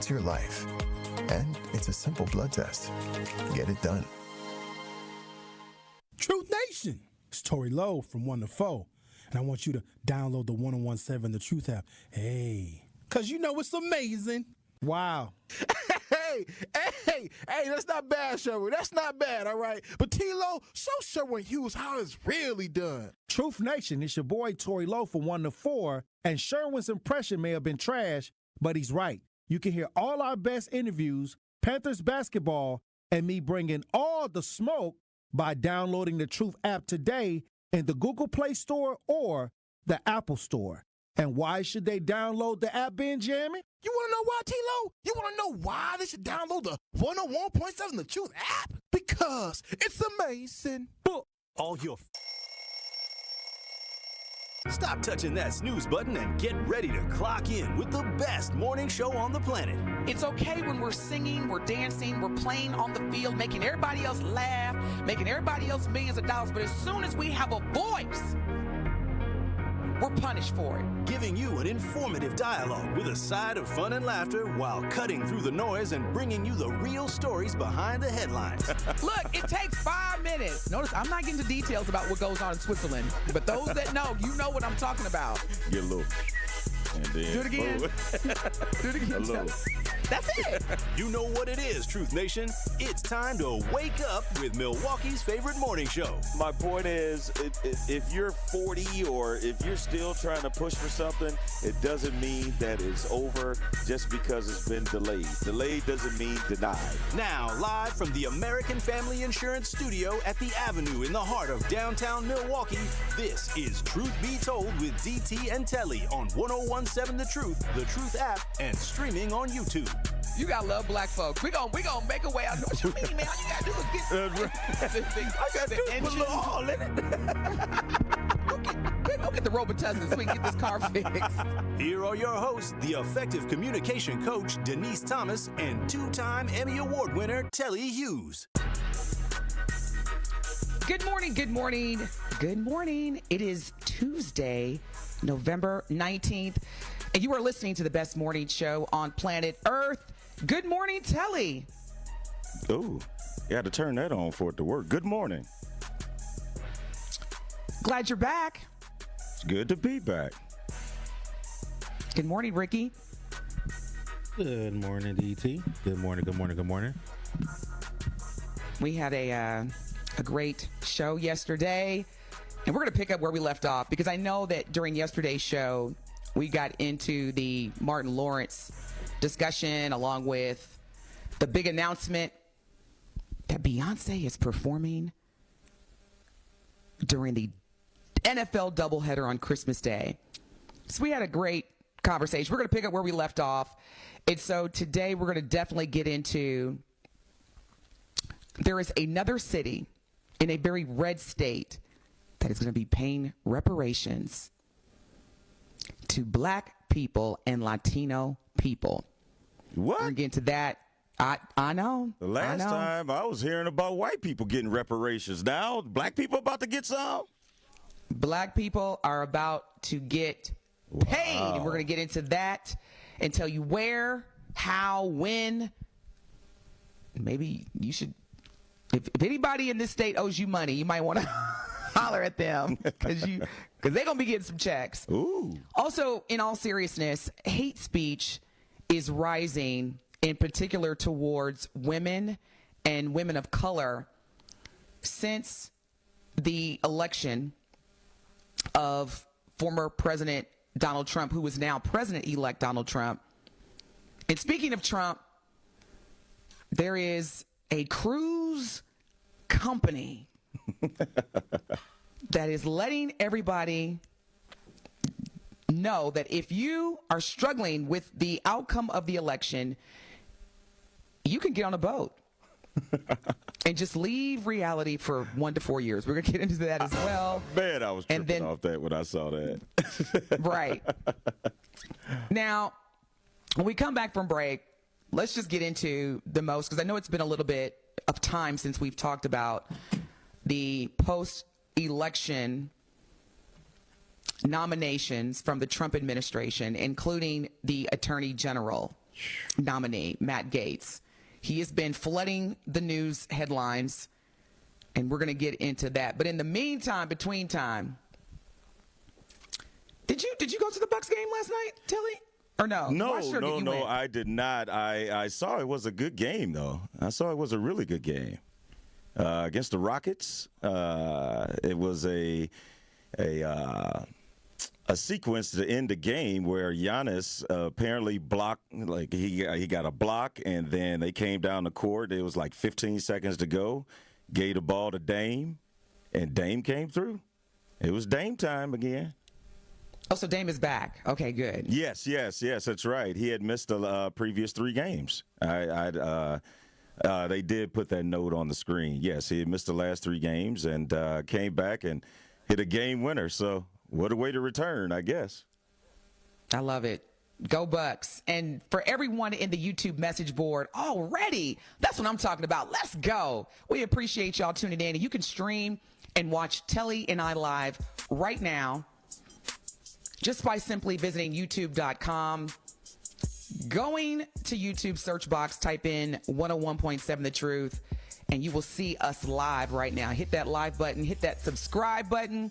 It's your life. And it's a simple blood test. Get it done. Truth Nation. It's Tory Lowe from 1 to 4. And I want you to download the 1017 The Truth app. Hey, because you know it's amazing. Wow. Hey, that's not bad, Sherwin. That's not bad, all right? But T-Lo, show Sherwin Hughes how it's really done. Truth Nation, it's your boy Tory Lowe from 1 to 4, and Sherwin's impression may have been trash, but he's right. You can hear all our best interviews, Panthers basketball, and me bringing all the smoke by downloading the Truth app today in the Google Play Store or the Apple Store. And why should they download the app, Benjamin? You want to know why, T-Lo? You want to know why they should download the 101.7 The Truth app? Because it's amazing. All your... Stop touching that snooze button and get ready to clock in with the best morning show on the planet. It's okay when we're singing, we're dancing, we're playing on the field, making everybody else laugh, making everybody else millions of dollars. But as soon as we have a voice, we're punished for it. Giving you an informative dialogue with a side of fun and laughter while cutting through the noise and bringing you the real stories behind the headlines. Look, it takes 5 minutes. Notice I'm not getting into details about what goes on in Switzerland, but those that know, you know what I'm talking about. Get a little. And then do it again. Do it again. A little. That's it. You know what it is, Truth Nation. It's time to wake up with Milwaukee's favorite morning show. My point is, if you're 40 or if you're still trying to push for something, it doesn't mean that it's over just because it's been delayed. Delayed doesn't mean denied. Now, live from the American Family Insurance Studio at the Avenue in the heart of downtown Milwaukee, this is Truth Be Told with DT and Telly on 1017 The Truth app, and streaming on YouTube. You gotta love black folks. We gonna make a way out. What you mean, man? All you gotta do is get I got to put a little all in it. Go get the Robitussin so we can get this car fixed. Here are your hosts, the effective communication coach, Denise Thomas, and two-time Emmy Award winner, Telly Hughes. Good morning, good morning, good morning. It is Tuesday, November 19th, and you are listening to the best morning show on planet Earth. Good morning, Telly. Ooh, you had to turn that on for it to work. Good morning. Glad you're back. It's good to be back. Good morning, Ricky. Good morning, DT. Good morning, good morning, good morning. We had a great show yesterday, and we're going to pick up where we left off because I know that during yesterday's show, we got into the Martin Lawrence discussion along with the big announcement that Beyonce is performing during the NFL doubleheader on Christmas Day. So we had a great conversation. We're going to pick up where we left off. And so today we're going to definitely get into, there is another city in a very red state that is going to be paying reparations to black people and Latino people. What? We're going to get into that. I know. The last time I was hearing about white people getting reparations. Now, black people about to get some? Black people are about to get paid. Wow. And we're going to get into that and tell you where, how, when. Maybe you should, if anybody in this state owes you money, you might want to holler at them because they're going to be getting some checks. Ooh. Also, in all seriousness, hate speech is rising, in particular towards women and women of color, since the election of former President Donald Trump, who is now President-elect Donald Trump. And speaking of Trump, there is a cruise company that is letting everybody know that if you are struggling with the outcome of the election, you can get on a boat and just leave reality for 1 to 4 years. We're going to get into that as well. Man, I was tripping off that when I saw that. Right. Now, when we come back from break, let's just get into the most, because I know it's been a little bit of time since we've talked about the post-election nominations from the Trump administration, including the Attorney General. nominee, Matt Gaetz. He has been flooding the news headlines, and we're going to get into that. But in the meantime, between time, did you go to the Bucks game last night, Telly? Or no? No, win? I did not. I saw it was a good game, though. I saw it was a really good game against the Rockets. It was a sequence to end the game where Giannis apparently blocked, like he got a block, and then they came down the court. It was like 15 seconds to go. Gave the ball to Dame, and Dame came through. It was Dame time again. Oh, so Dame is back. Okay, good. Yes, that's right. He had missed the previous 3 games. They did put that note on the screen. Yes, he had missed the last 3 games and came back and hit a game winner. So what a way to return, I guess. I love it. Go Bucks. And for everyone in the YouTube message board already, that's what I'm talking about. Let's go. We appreciate y'all tuning in. And you can stream and watch Telly and I live right now just by simply visiting youtube.com. Going to YouTube search box, type in 101.7 The Truth, and you will see us live right now. Hit that live button, hit that subscribe button,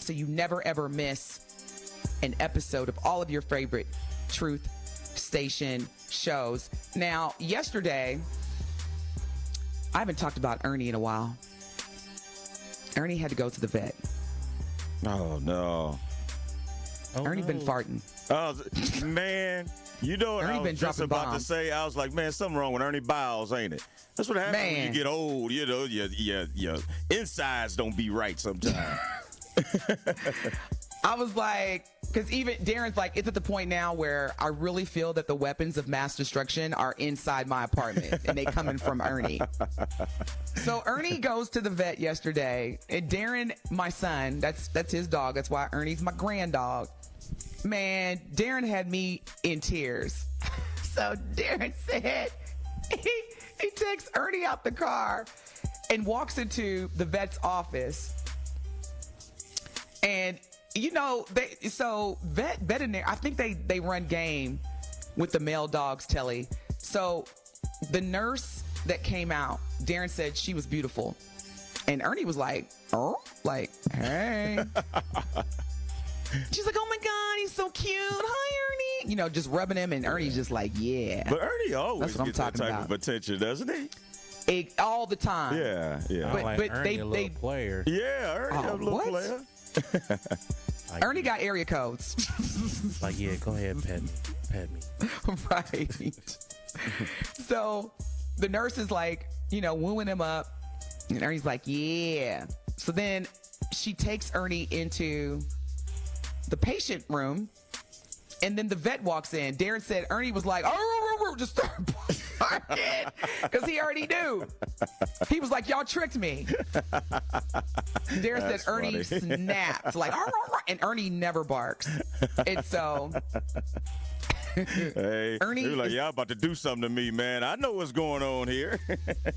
so you never, ever miss an episode of all of your favorite Truth Station shows. Now, yesterday, I haven't talked about Ernie in a while. Ernie had to go to the vet. Oh, no. Ernie been farting. Oh, man. You know what Ernie I been was just dropping about bombs. to say? I was like, man, something wrong with Ernie Biles, ain't it? That's what happens when you get old. You know, your insides don't be right sometimes. I was like, because even Darren's like, it's at the point now where I really feel that the weapons of mass destruction are inside my apartment, and they coming from Ernie. So Ernie goes to the vet yesterday, and Darren, my son, that's his dog. That's why Ernie's my grand dog. Man, Darren had me in tears. So Darren said he takes Ernie out the car and walks into the vet's office. And you know, veterinary, I think they run game with the male dogs, Telly. So the nurse that came out, Darren said she was beautiful. And Ernie was like, oh, like, hey. She's like, oh my God, he's so cute. Hi, Ernie. You know, just rubbing him, and Ernie's just like, yeah. But Ernie always That's what gets that I'm talking type of attention, doesn't he? All the time. Yeah. But, like but Ernie, they a little player. Yeah, Ernie, a little what? player. Like, Ernie got area codes. like, yeah, go ahead, pet me. Right. So the nurse is like, you know, wooing him up, and Ernie's like, yeah. So then she takes Ernie into the patient room, and then the vet walks in. Darren said Ernie was like, oh, just start barking, because he already knew. He was like, y'all tricked me. Darren said Ernie snapped, like, and Ernie never barks. And so Hey, Ernie he was like, is- y'all about to do something to me, man. I know what's going on here.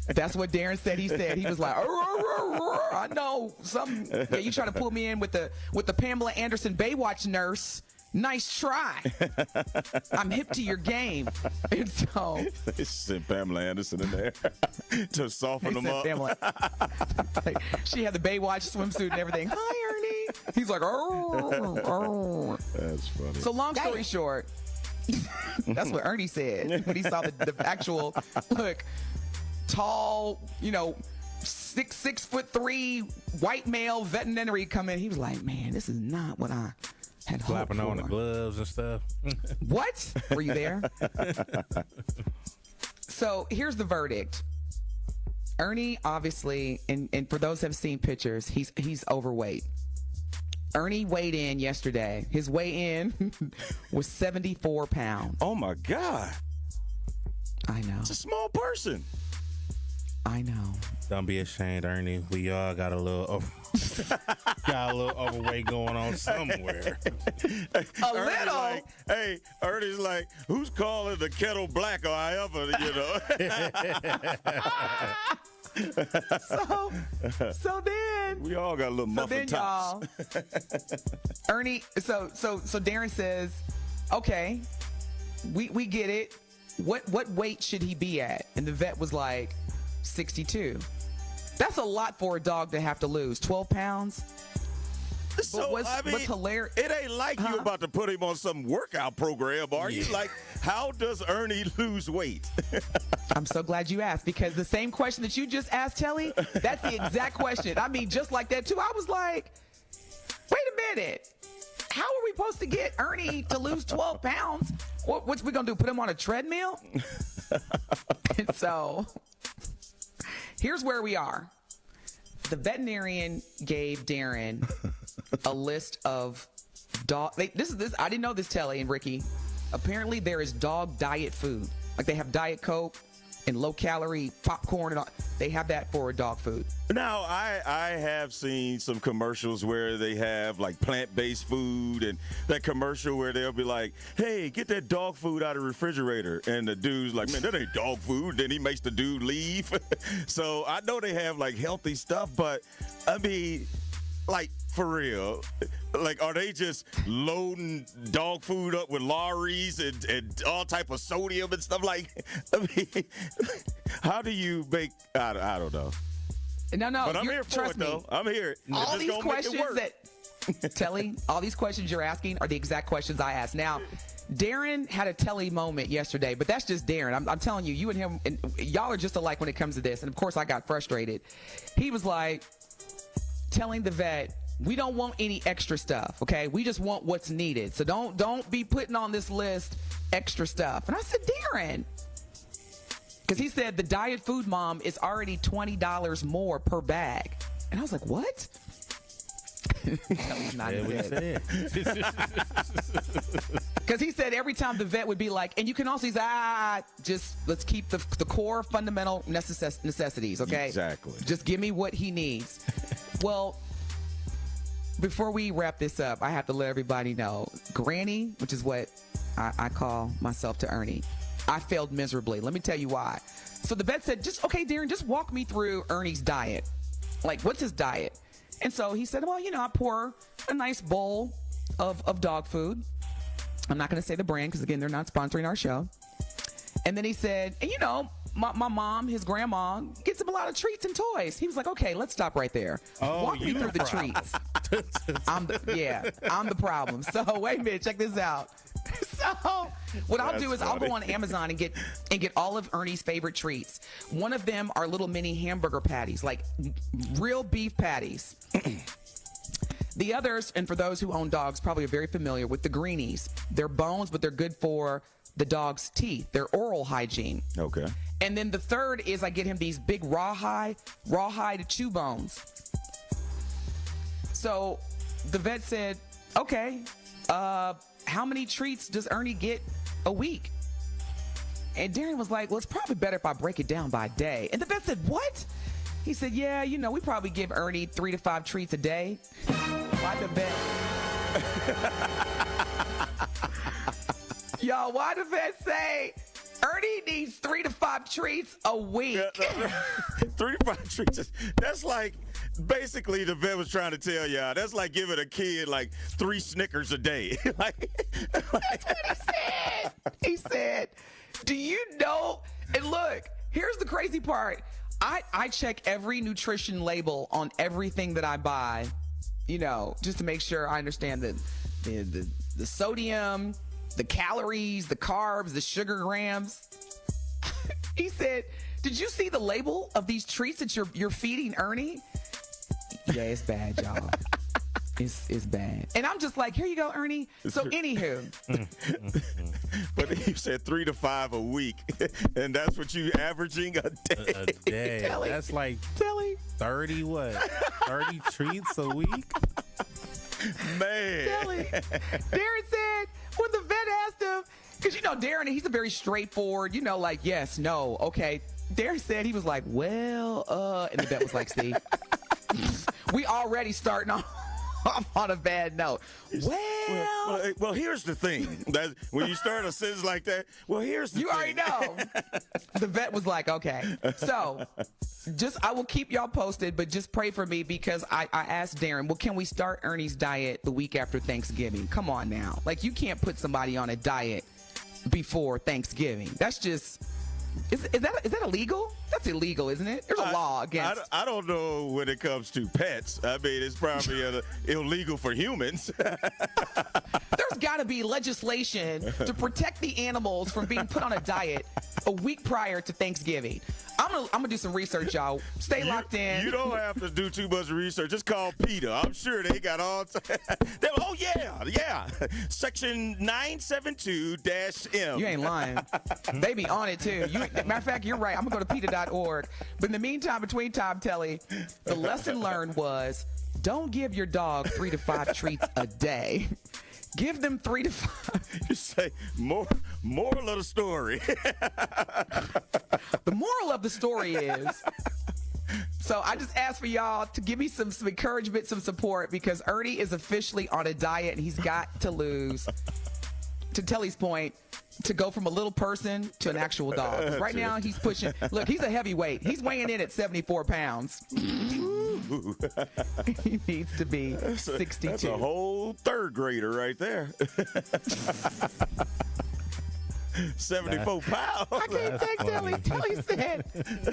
that's what Darren said. He was like, I know something. Yeah, you try to pull me in with the Pamela Anderson Baywatch nurse. Nice try. I'm hip to your game. And so They sent Pamela Anderson in there to soften them up. Like, she had the Baywatch swimsuit and everything. Hi, Ernie. He's like, oh. That's funny. So long story short, that's what Ernie said when he saw the actual tall, you know, 6'3" white male veterinary come in. He was like, man, this is not what I had hoped Slapping for. on the gloves and stuff. What? Were you there? So here's the verdict. Ernie, obviously, and for those who have seen pictures, he's overweight. Ernie weighed in yesterday. His weigh-in was 74 pounds. Oh, my God. I know. It's a small person. I know. Don't be ashamed, Ernie. We all got a little overweight going on somewhere. A little. Like, hey, Ernie's like, who's calling the kettle black or however, you know? So then We all got a little muffin tops. y'all, Ernie, so Darren says, okay, we get it. what weight should he be at? And the vet was like, 62. That's a lot for a dog to have to lose. 12 pounds? So, what's hilarious? It ain't like you about to put him on some workout program, are you? Like, how does Ernie lose weight? I'm so glad you asked, because the same question that you just asked, Telly, that's the exact question. I mean, just like that, too. I was like, wait a minute. How are we supposed to get Ernie to lose 12 pounds? What's we going to do, put him on a treadmill? And so, here's where we are. The veterinarian gave Darren a list of dog. I didn't know this, Telly and Ricky. Apparently, there is dog diet food. Like, they have Diet Coke and low-calorie popcorn, and all. They have that for dog food. Now, I have seen some commercials where they have, like, plant-based food, and that commercial where they'll be like, hey, get that dog food out of the refrigerator. And the dude's like, man, that ain't dog food. Then he makes the dude leave. So I know they have, like, healthy stuff, but, I mean, like, for real, like, are they just loading dog food up with lorries and all type of sodium and stuff? Like, I mean, how do you make? I don't know. No, but I'm here for it, though. I'm here. All these questions Telly, all these questions you're asking are the exact questions I asked. Now, Darren had a Telly moment yesterday, but that's just Darren. I'm telling you, you and him, and y'all are just alike when it comes to this. And of course, I got frustrated. He was like telling the vet, we don't want any extra stuff, okay? We just want what's needed. So don't be putting on this list extra stuff. And I said, Darren, because he said the diet food mom is already $20 more per bag. And I was like, what? He's not because he said every time the vet would be like, and you can also say, just let's keep the core fundamental necessities, okay? Exactly. Just give me what he needs. Well, before we wrap this up, I have to let everybody know, Granny, which is what I call myself to Ernie, I failed miserably. Let me tell you why. So the vet said, okay, Darren, just walk me through Ernie's diet. Like, what's his diet? And so he said, well, I pour a nice bowl of dog food. I'm not going to say the brand because, again, they're not sponsoring our show. And then he said, and my mom, his grandma, gets him a lot of treats and toys. He was like, okay, let's stop right there. Walk me through the treats. I'm the problem. So wait a minute, check this out. So what I'll do is I'll go on Amazon and get all of Ernie's favorite treats. One of them are little mini hamburger patties, like real beef patties. The others, and for those who own dogs, probably are very familiar with the greenies. They're bones, but they're good for the dog's teeth. They're oral hygiene. Okay. And then the third is I get him these big rawhide chew bones. So the vet said, okay, how many treats does Ernie get a week? And Darren was like, well, it's probably better if I break it down by day. And the vet said, what? He said, yeah, we probably give Ernie 3 to 5 treats a day. Why the vet? Y'all, why the vet say Ernie needs 3 to 5 treats a week? 3 to 5 treats. That's like, basically, the vet was trying to tell y'all, that's like giving a kid like 3 Snickers a day. That's what he said. He said, do you know? And look, here's the crazy part. I check every nutrition label on everything that I buy, just to make sure I understand the sodium, the calories, the carbs, the sugar grams. He said, did you see the label of these treats that you're feeding Ernie? Yeah, it's bad, y'all. It's bad. And I'm just like, here you go, Ernie. So anywho. But he said 3 to 5 a week. And that's what you averaging a day. A day. Telly. That's like Telly. 30 treats a week? Man. Telly. Darren said, when the vet asked him, because Darren, he's a very straightforward, like, yes, no, okay. Darren said, he was like, well, and the vet was like, see, we already starting off on a bad note. Well, here's the thing. That when you start a sentence like that, here's the thing. You already know. The vet was like, okay. So, I will keep y'all posted, but just pray for me because I asked Darren, well, can we start Ernie's diet the week after Thanksgiving? Come on now. Like, you can't put somebody on a diet before Thanksgiving. That's just, is that illegal? That's illegal, isn't it? There's a law against. I don't know when it comes to pets. I mean, it's probably illegal for humans. There's got to be legislation to protect the animals from being put on a diet a week prior to Thanksgiving. I'm gonna do some research, y'all. Stay locked in. You don't have to do too much research. Just call PETA. I'm sure they got all. Oh yeah. Section 972-M. You ain't lying. They be on it too. Matter of fact, you're right. I'm gonna go to PETA.org. But in the meantime, between time, Telly, the lesson learned was don't give your dog 3 to 5 treats a day. Give them 3 to 5. You say moral of the story. The moral of the story is, so I just asked for y'all to give me some encouragement, some support, because Ernie is officially on a diet and he's got to lose, to Telly's point, to go from a little person to an actual dog. Right now he's pushing, look, he's a heavyweight. He's weighing in at 74 pounds. He needs to be 62. That's a whole third grader right there. 74 pounds. I can't take Telly. Telly said,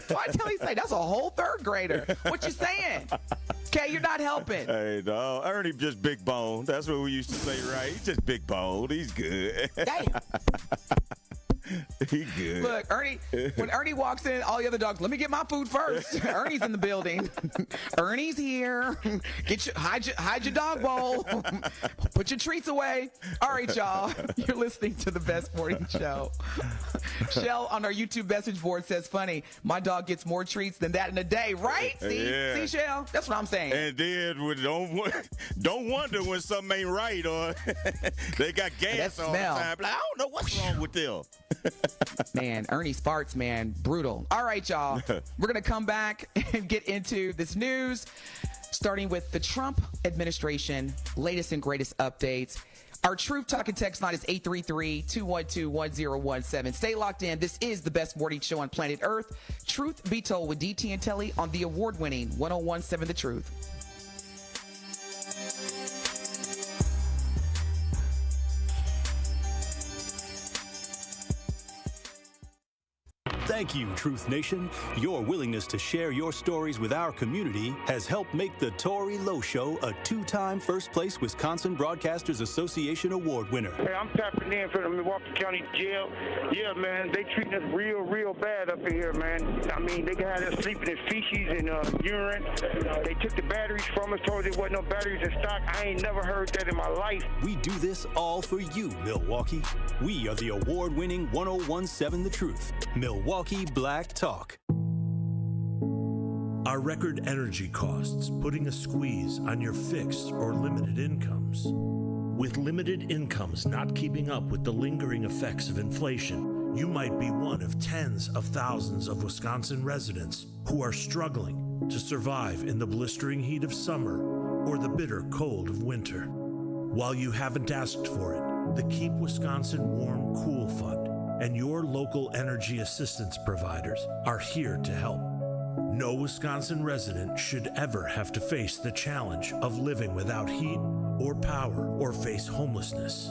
why Telly say that's a whole third grader? What you saying? Okay, you're not helping. Hey, no, Ernie just big bone. That's what we used to say, right? He's just big bone. He's good. Damn. He good. Look, Ernie, when Ernie walks in, all the other dogs, let me get my food first. Ernie's in the building. Ernie's here. Hide your dog bowl. Put your treats away. All right, y'all. You're listening to the Best Morning Show. Shell on our YouTube message board says, funny, my dog gets more treats than that in a day, right? See, Shell? That's what I'm saying. And then don't wonder when something ain't right or they got gas all the time. Like, I don't know what's wrong with them. Man, Ernie's farts, man, brutal. All right, y'all. We're going to come back and get into this news, starting with the Trump administration, latest and greatest updates. Our Truth Talk and Text line is 833-212-1017. Stay locked in. This is the best morning show on planet Earth. Truth Be Told with DT and Telly on the award-winning 1017 The Truth. Thank you, Truth Nation. Your willingness to share your stories with our community has helped make the Tory Lowe Show a 2-time First Place Wisconsin Broadcasters Association Award winner. Hey, I'm tapping in for the Milwaukee County Jail. Yeah, man, they treating us real bad up in here, man. I mean, they had us sleeping in feces and urine. They took the batteries from us, told us there wasn't no batteries in stock. I ain't never heard that in my life. We do this all for you, Milwaukee. We are the award-winning 1017 The Truth, Milwaukee Black Talk. Are record energy costs putting a squeeze on your fixed or limited incomes? With limited incomes not keeping up with the lingering effects of inflation, you might be one of tens of thousands of Wisconsin residents who are struggling to survive in the blistering heat of summer or the bitter cold of winter. While you haven't asked for it, the Keep Wisconsin Warm Cool Fund and your local energy assistance providers are here to help. No Wisconsin resident should ever have to face the challenge of living without heat or power or face homelessness.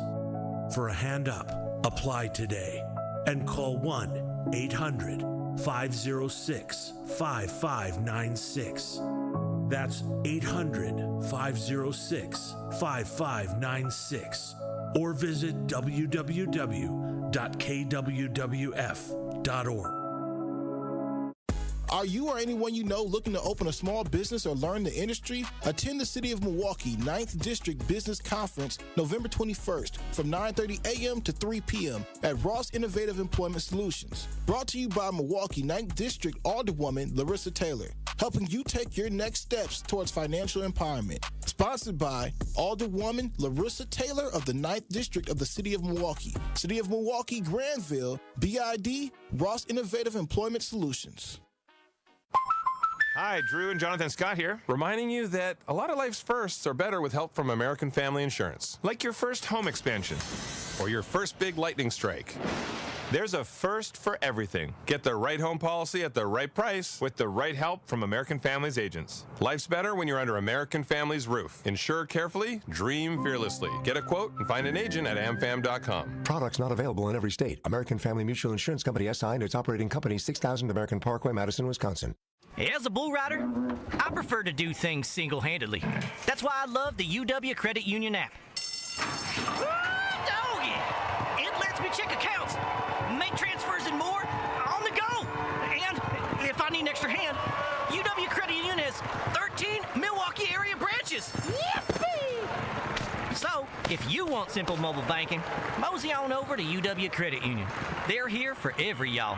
For a hand up, apply today and call 1-800-506-5596. That's 800-506-5596. Or visit www.kwwf.org. Are you or anyone you know looking to open a small business or learn the industry? Attend the City of Milwaukee 9th District Business Conference November 21st from 9:30 a.m. to 3 p.m. at Ross Innovative Employment Solutions. Brought to you by Milwaukee 9th District Alderwoman Larissa Taylor, helping you take your next steps towards financial empowerment. Sponsored by Alderwoman Larissa Taylor of the 9th District of the City of Milwaukee. City of Milwaukee, Granville, BID, Ross Innovative Employment Solutions. Hi, Drew and Jonathan Scott here, reminding you that a lot of life's firsts are better with help from American Family Insurance. Like your first home expansion, or your first big lightning strike, There's a first for everything. Get the right home policy at the right price with the right help from American Family's agents. Life's better when you're under American Family's roof. Insure carefully, dream fearlessly. Get a quote and find an agent at amfam.com. Products not available in every state. American Family Mutual Insurance Company SI and its operating company 6000 American Parkway, Madison, Wisconsin. As a bull rider, I prefer to do things single-handedly. That's why I love the UW Credit Union app. Doggy! It lets me check accounts, make transfers and more on the go. And if I need an extra hand, UW Credit Union has 13 Milwaukee area branches. Yippee! So, if you want simple mobile banking, mosey on over to UW Credit Union. They're here for every y'all.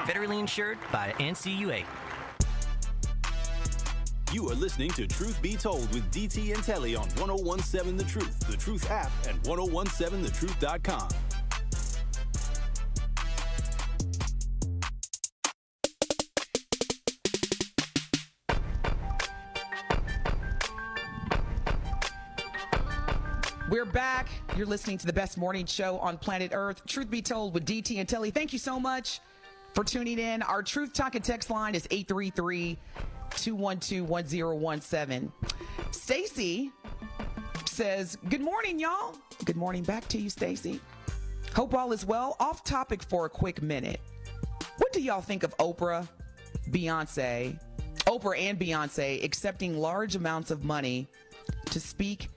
Federally insured by NCUA. You are listening to Truth Be Told with DT and Telly on 1017 The Truth, The Truth app, and 1017thetruth.com. We're back. You're listening to the best morning show on planet Earth, Truth Be Told with DT and Telly. Thank you so much for tuning in. Our Truth Talk and Text line is 833-212-1017. Stacy says, good morning, y'all. Good morning back to you, Stacy. Hope all is well. Off topic for a quick minute. What do y'all think of Oprah and Beyonce accepting large amounts of money to speak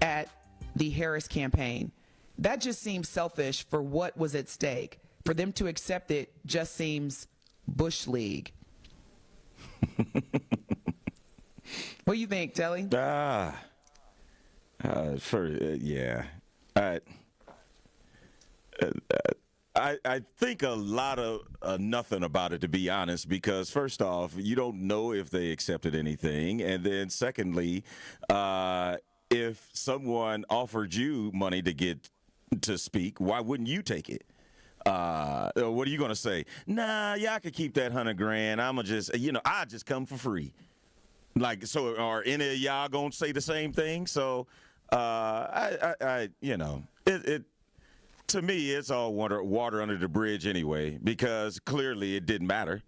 at the Harris campaign? That just seems selfish for what was at stake. For them to accept it just seems Bush League. What do you think, Telly? I think a lot of nothing about it, to be honest, because first off, you don't know if they accepted anything. And then secondly, if someone offered you money to get to speak, why wouldn't you take it? What are you going to say? Nah, y'all could keep that $100,000. I'ma just, I just come for free. Like, so are any of y'all going to say the same thing? So, to me, it's all water under the bridge anyway, because clearly it didn't matter.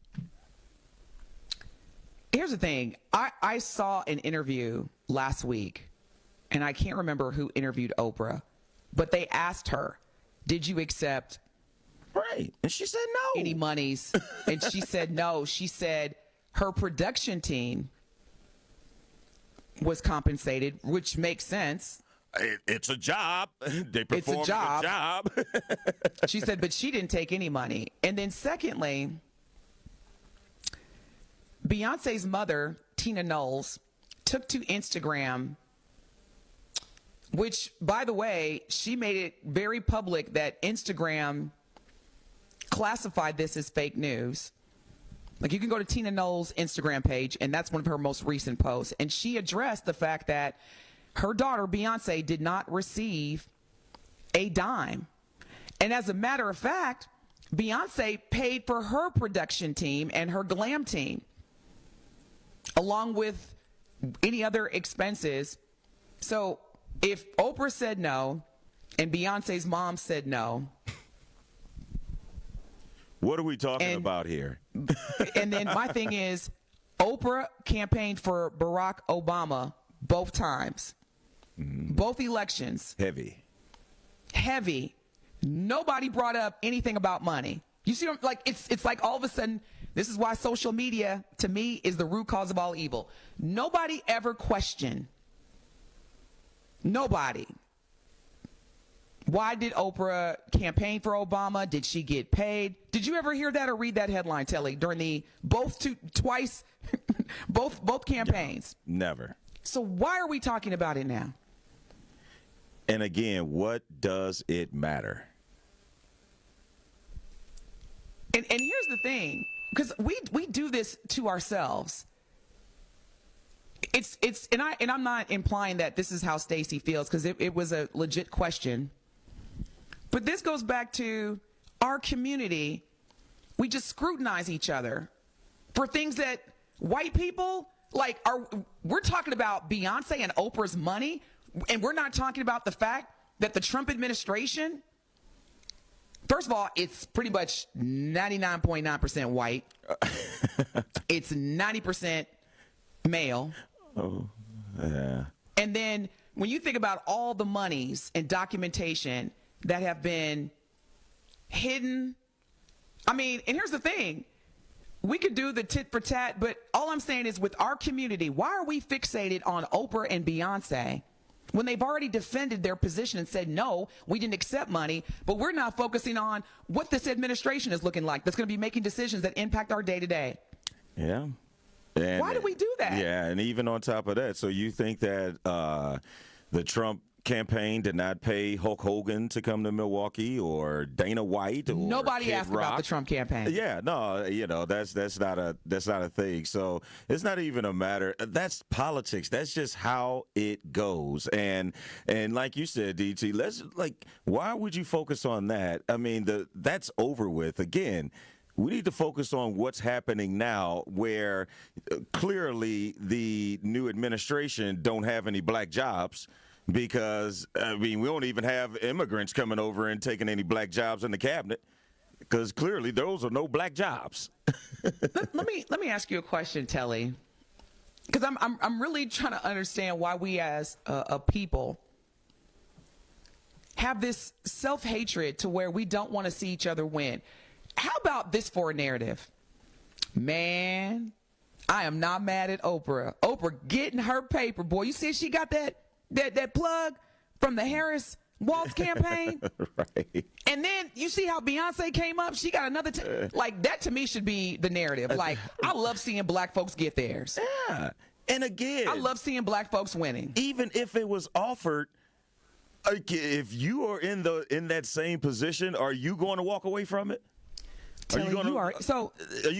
Here's the thing. I saw an interview last week, and I can't remember who interviewed Oprah, but they asked her, did you accept Right. And she said no. any monies? And she said no. She said her production team was compensated, which makes sense. It's a job. They performed It's a job. She said, but she didn't take any money. And then secondly, Beyonce's mother, Tina Knowles, took to Instagram, which, by the way, she made it very public that Instagram classified this as fake news. Like, you can go to Tina Knowles' Instagram page, and that's one of her most recent posts. And she addressed the fact that her daughter, Beyonce, did not receive a dime. And as a matter of fact, Beyonce paid for her production team and her glam team, along with any other expenses. So if Oprah said no and Beyonce's mom said no, what are we talking about here? And then my thing is, Oprah campaigned for Barack Obama both times, both elections. Heavy. Nobody brought up anything about money. You see, like it's like all of a sudden, this is why social media, to me, is the root cause of all evil. Nobody ever questioned. Nobody. Why did Oprah campaign for Obama? Did she get paid? Did you ever hear that or read that headline, Telly, during the both campaigns? Never. So why are we talking about it now? And again, what does it matter? And here's the thing, because we do this to ourselves. And I'm not implying that this is how Stacey feels, because it was a legit question. But this goes back to our community. We just scrutinize each other for things that white people, like, we're talking about Beyonce and Oprah's money, and we're not talking about the fact that the Trump administration First of all, it's pretty much 99.9% white. It's 90% male. Oh, yeah. And then when you think about all the monies and documentation that have been hidden, I mean, and here's the thing. We could do the tit for tat, but all I'm saying is with our community, why are we fixated on Oprah and Beyonce when they've already defended their position and said, no, we didn't accept money, but we're not focusing on what this administration is looking like that's going to be making decisions that impact our day to day? Yeah. And, why do we do that? Yeah, and even on top of that, so you think that the Trump campaign did not pay Hulk Hogan to come to Milwaukee or Dana White or nobody Kid asked Rock? about the Trump campaign. Yeah, no, that's not a thing. So it's not even a matter. That's politics. That's just how it goes. And like you said, DT, why would you focus on that? I mean, that's over with. Again, we need to focus on what's happening now, where clearly the new administration don't have any black jobs. Because, I mean, we don't even have immigrants coming over and taking any black jobs in the cabinet, because clearly those are no black jobs. let me ask you a question, Telly, because I'm really trying to understand why we as a people have this self-hatred to where we don't want to see each other win. How about this for a narrative? Man, I am not mad at Oprah. Oprah getting her paper, boy. You see she got that plug from the Harris Waltz campaign. Right. And then you see how Beyonce came up. She got another like that. To me should be the narrative. Like, I love seeing black folks get theirs. Yeah. And again, I love seeing black folks winning. Even if it was offered, if you are in that same position, are you going to walk away from it? Are you going to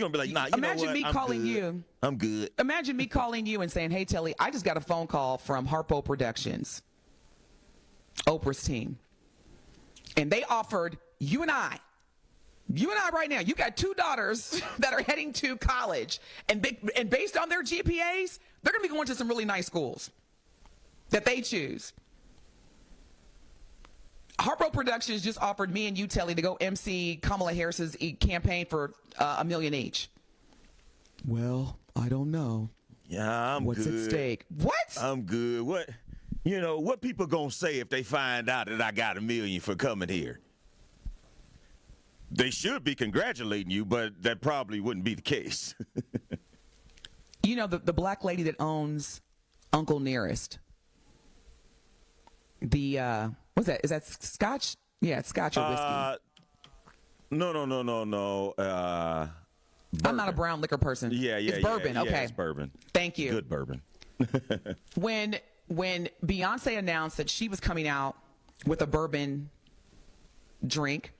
be like, nah, you know what? Me calling you. I'm good. Imagine me calling you and saying, hey, Telly, I just got a phone call from Harpo Productions, Oprah's team. And they offered you and I right now, you got 2 daughters that are heading to college. And based on their GPAs, they're going to be going to some really nice schools that they choose. Harpo Productions just offered me and you, Telly, to go MC Kamala Harris's campaign for $1 million each. Well, I don't know. Yeah, I'm What's good. What's at stake? What? I'm good. What people gonna say if they find out that I got $1 million for coming here? They should be congratulating you, but that probably wouldn't be the case. You know, the black lady that owns Uncle Nearest. What's that? Is that Scotch? Yeah, it's Scotch or whiskey. No. I'm not a brown liquor person. Yeah. It's bourbon. Yeah, okay. It's bourbon. Thank you. Good bourbon. When Beyonce announced that she was coming out with a bourbon drink,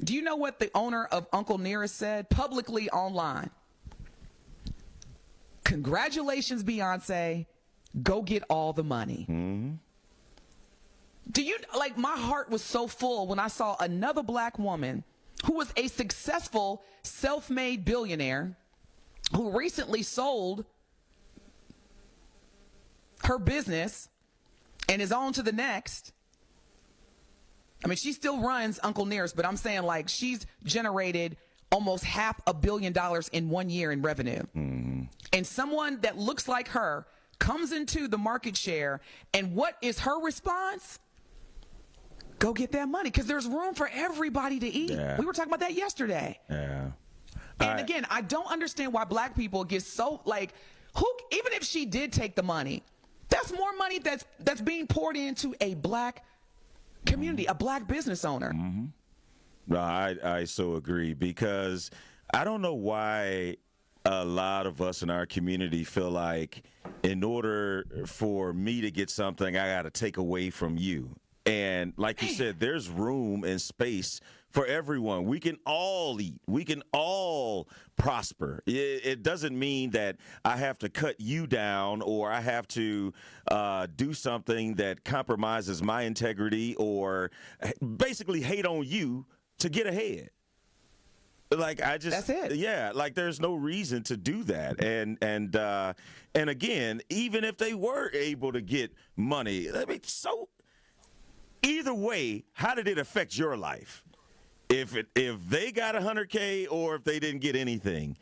do you know what the owner of Uncle Nearest said publicly online? Congratulations, Beyonce. Go get all the money. Mm-hmm. My heart was so full when I saw another black woman who was a successful self-made billionaire who recently sold her business and is on to the next. I mean, she still runs Uncle Nearest, but I'm saying she's generated almost $500 million in 1 year in revenue. Mm-hmm. And someone that looks like her comes into the market share, and what is her response? Go get that money, because there's room for everybody to eat. Yeah. We were talking about that yesterday. Yeah. And again, I don't understand why black people get so even if she did take the money, that's more money that's being poured into a black community, a black business owner. Mm-hmm. No, I so agree, because I don't know why a lot of us in our community feel like in order for me to get something, I got to take away from you. And like you said, there's room and space for everyone. We can all eat. We can all prosper. It doesn't mean that I have to cut you down, or I have to do something that compromises my integrity, or basically hate on you to get ahead. That's it. Yeah, there's no reason to do that. And again, even if they were able to get money, I mean, either way, how did it affect your life? If they got $100K or if they didn't get anything,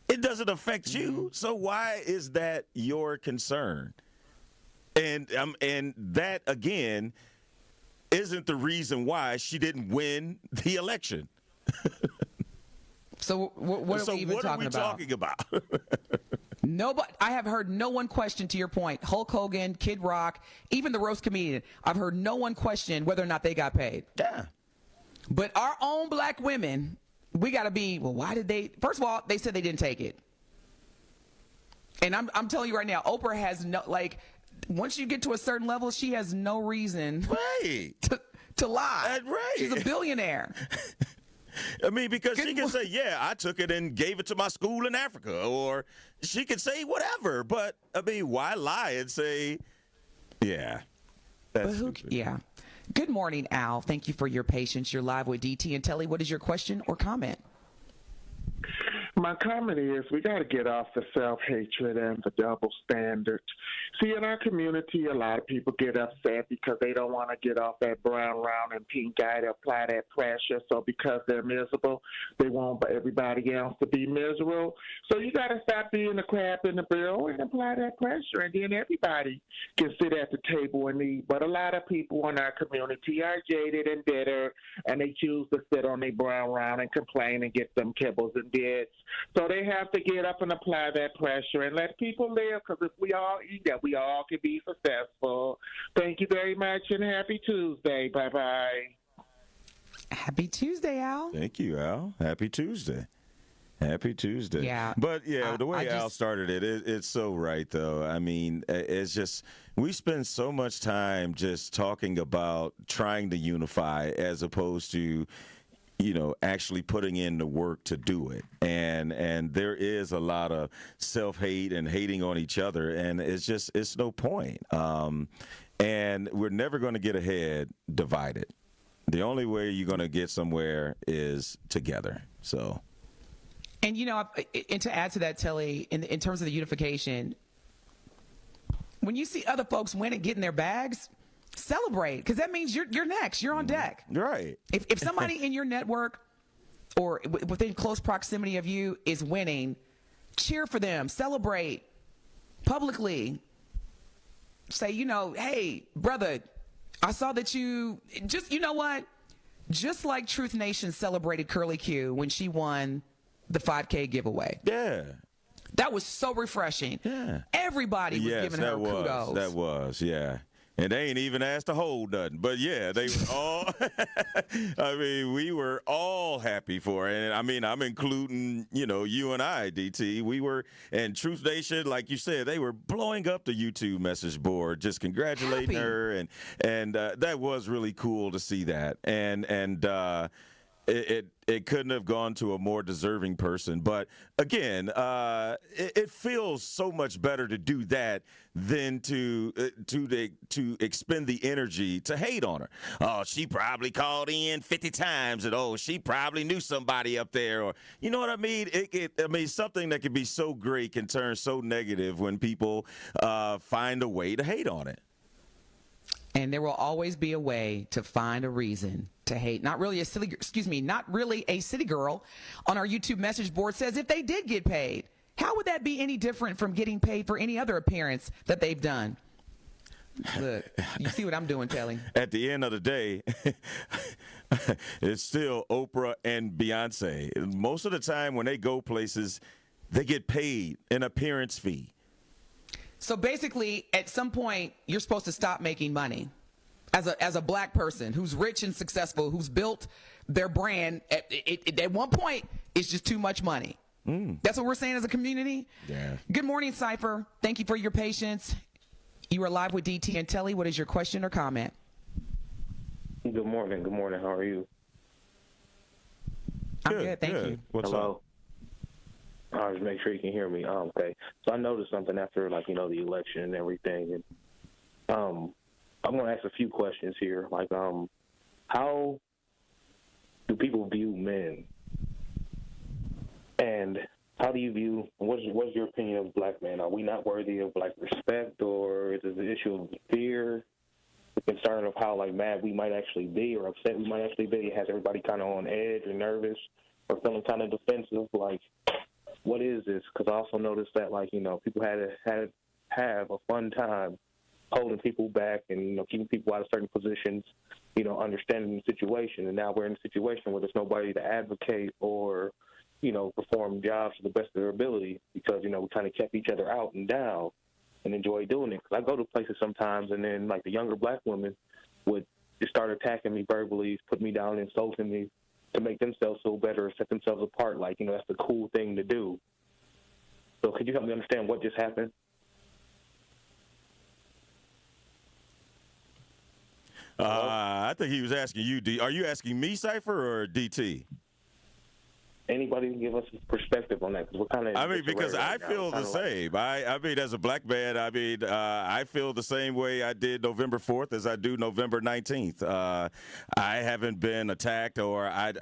it doesn't affect you. So why is that your concern? And that again isn't the reason why she didn't win the election. So what are we even talking about? Nobody. I have heard no one question, to your point, Hulk Hogan, Kid Rock, even the roast comedian. I've heard no one question whether or not they got paid. Yeah. But our own black women, we got to be, well, why did they? First of all, they said they didn't take it. And I'm telling you right now, Oprah has no, like, once you get to a certain level, she has no reason to lie. Right. She's a billionaire. I mean, because she can say, yeah, I took it and gave it to my school in Africa, or she could say whatever. But, I mean, why lie and say, yeah. That's yeah. Good morning, Al. Thank you for your patience. You're live with DT and Telly. What is your question or comment? My comment is we got to get off the self-hatred and the double standards. See, in our community, a lot of people get upset because they don't want to get off that brown, round, and pink guy to apply that pressure. So because they're miserable, they want everybody else to be miserable. So you got to stop being the crab in the barrel and apply that pressure, and then everybody can sit at the table and eat. But a lot of people in our community are jaded and bitter, and they choose to sit on their brown, round and complain and get them kibbles and bits. So they have to get up and apply that pressure and let people live, because if we all eat that, we all can be successful. Thank you very much, and happy Tuesday. Bye-bye. Happy Tuesday, Al. Thank you, Al. Happy Tuesday. Happy Tuesday. Yeah. But, yeah, the way Al started it's so right, though. I mean, it's just we spend so much time just talking about trying to unify as opposed to, you know, actually putting in the work to do it. And there is a lot of self-hate and hating on each other, and it's no point. And we're never going to get ahead divided. The only way you're going to get somewhere is together. So. And, you know, and to add to that, Telly, in terms of the unification, when you see other folks win and get in their bags, celebrate, because that means you're next. You're on deck. Right. If somebody in your network or within close proximity of you is winning, cheer for them. Celebrate publicly. Say, you know, hey, brother, I saw that you know what? Just like Truth Nation celebrated Curly Q when she won the 5K giveaway. Yeah. That was so refreshing. Yeah. Everybody was giving her kudos. That was, yeah. And they ain't even asked to hold nothing. But, yeah, they were all – I mean, we were all happy for it. And, I mean, I'm including, you know, you and I, DT. We were – and Truth Nation, like you said, they were blowing up the YouTube message board, just congratulating her. And that was really cool to see that. And it couldn't have gone to a more deserving person. But, again, it feels so much better to do that than to expend the energy to hate on her. Oh, she probably called in 50 times, and, oh, she probably knew somebody up there. Or, you know what I mean? I mean, something that can be so great can turn so negative when people find a way to hate on it. And there will always be a way to find a reason to hate. Not really a city girl on our YouTube message board says if they did get paid, how would that be any different from getting paid for any other appearance that they've done? Look, you see what I'm doing, Telly. At the end of the day, it's still Oprah and Beyonce. Most of the time when they go places, they get paid an appearance fee. So basically, at some point, you're supposed to stop making money. As a black person who's rich and successful, who's built their brand, at one point, it's just too much money. That's what we're saying as a community. Yeah. Good morning, Cypher. Thank you for your patience. You are live with DT and Telly. What is your question or comment? Good morning. Good morning. How are you? I'm good. Thank you. What's up? Just make sure you can hear me. Okay. So I noticed something after, like, you know, the election and everything. And I'm going to ask a few questions here. Like, how do people view men? And how do you view, what's your opinion of black men? Are we not worthy of, like, respect, or is it an issue of fear? concern of how like mad we might actually be or upset we might actually be. It has everybody kind of on edge or nervous or feeling kind of defensive. Like, what is this? Because I also noticed that, like, you know, people had to have a fun time holding people back and, you know, keeping people out of certain positions, you know, understanding the situation. And now we're in a situation where there's nobody to advocate or, you know, perform jobs to the best of their ability because, you know, we kind of kept each other out and down and enjoy doing it. Because I go to places sometimes and then, like, the younger black women would just start attacking me verbally, put me down, insulting me to make themselves feel better or set themselves apart. Like, you know, that's the cool thing to do. So could you help me understand what just happened? I think he was asking you. Are you asking me, Cypher, or DT? Anybody can give us a perspective on that because we're kind of. I mean, because I feel the same. I mean, as a black man, I mean, I feel the same way I did November 4th as I do November 19th. I haven't been attacked, or I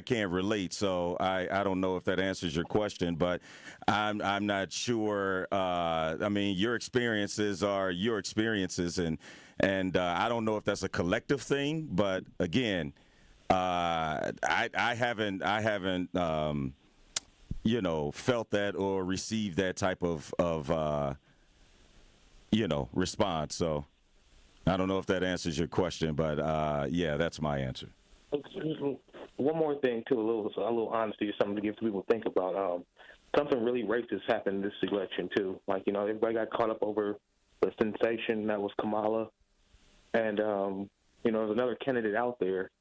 can't relate. So I don't know if that answers your question, but I'm not sure. I mean, your experiences are your experiences, and I don't know if that's a collective thing. But again. I haven't you know, felt that or received that type of you know, response. So I don't know if that answers your question, but yeah, that's my answer. One more thing too, a little honesty is something to give people to think about. Something really racist happened this election too. Like, you know, everybody got caught up over the sensation that was Kamala, and you know, there's another candidate out there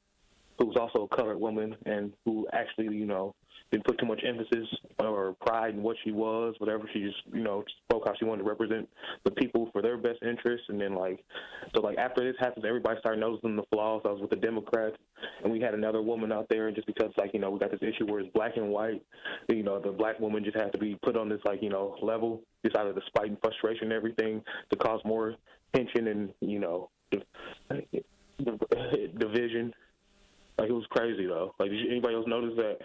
who's also a colored woman and who actually, you know, didn't put too much emphasis or pride in what she was, whatever. She just, you know, spoke how she wanted to represent the people for their best interests. And then, like, so, like, after this happens, everybody started noticing the flaws. I was with the Democrats, and we had another woman out there, and just because, like, you know, we got this issue where it's black and white, you know, the black woman just had to be put on this, like, you know, level, just out of the spite and frustration and everything to cause more tension and, you know, division. Like, it was crazy, though. Like, did anybody else notice that?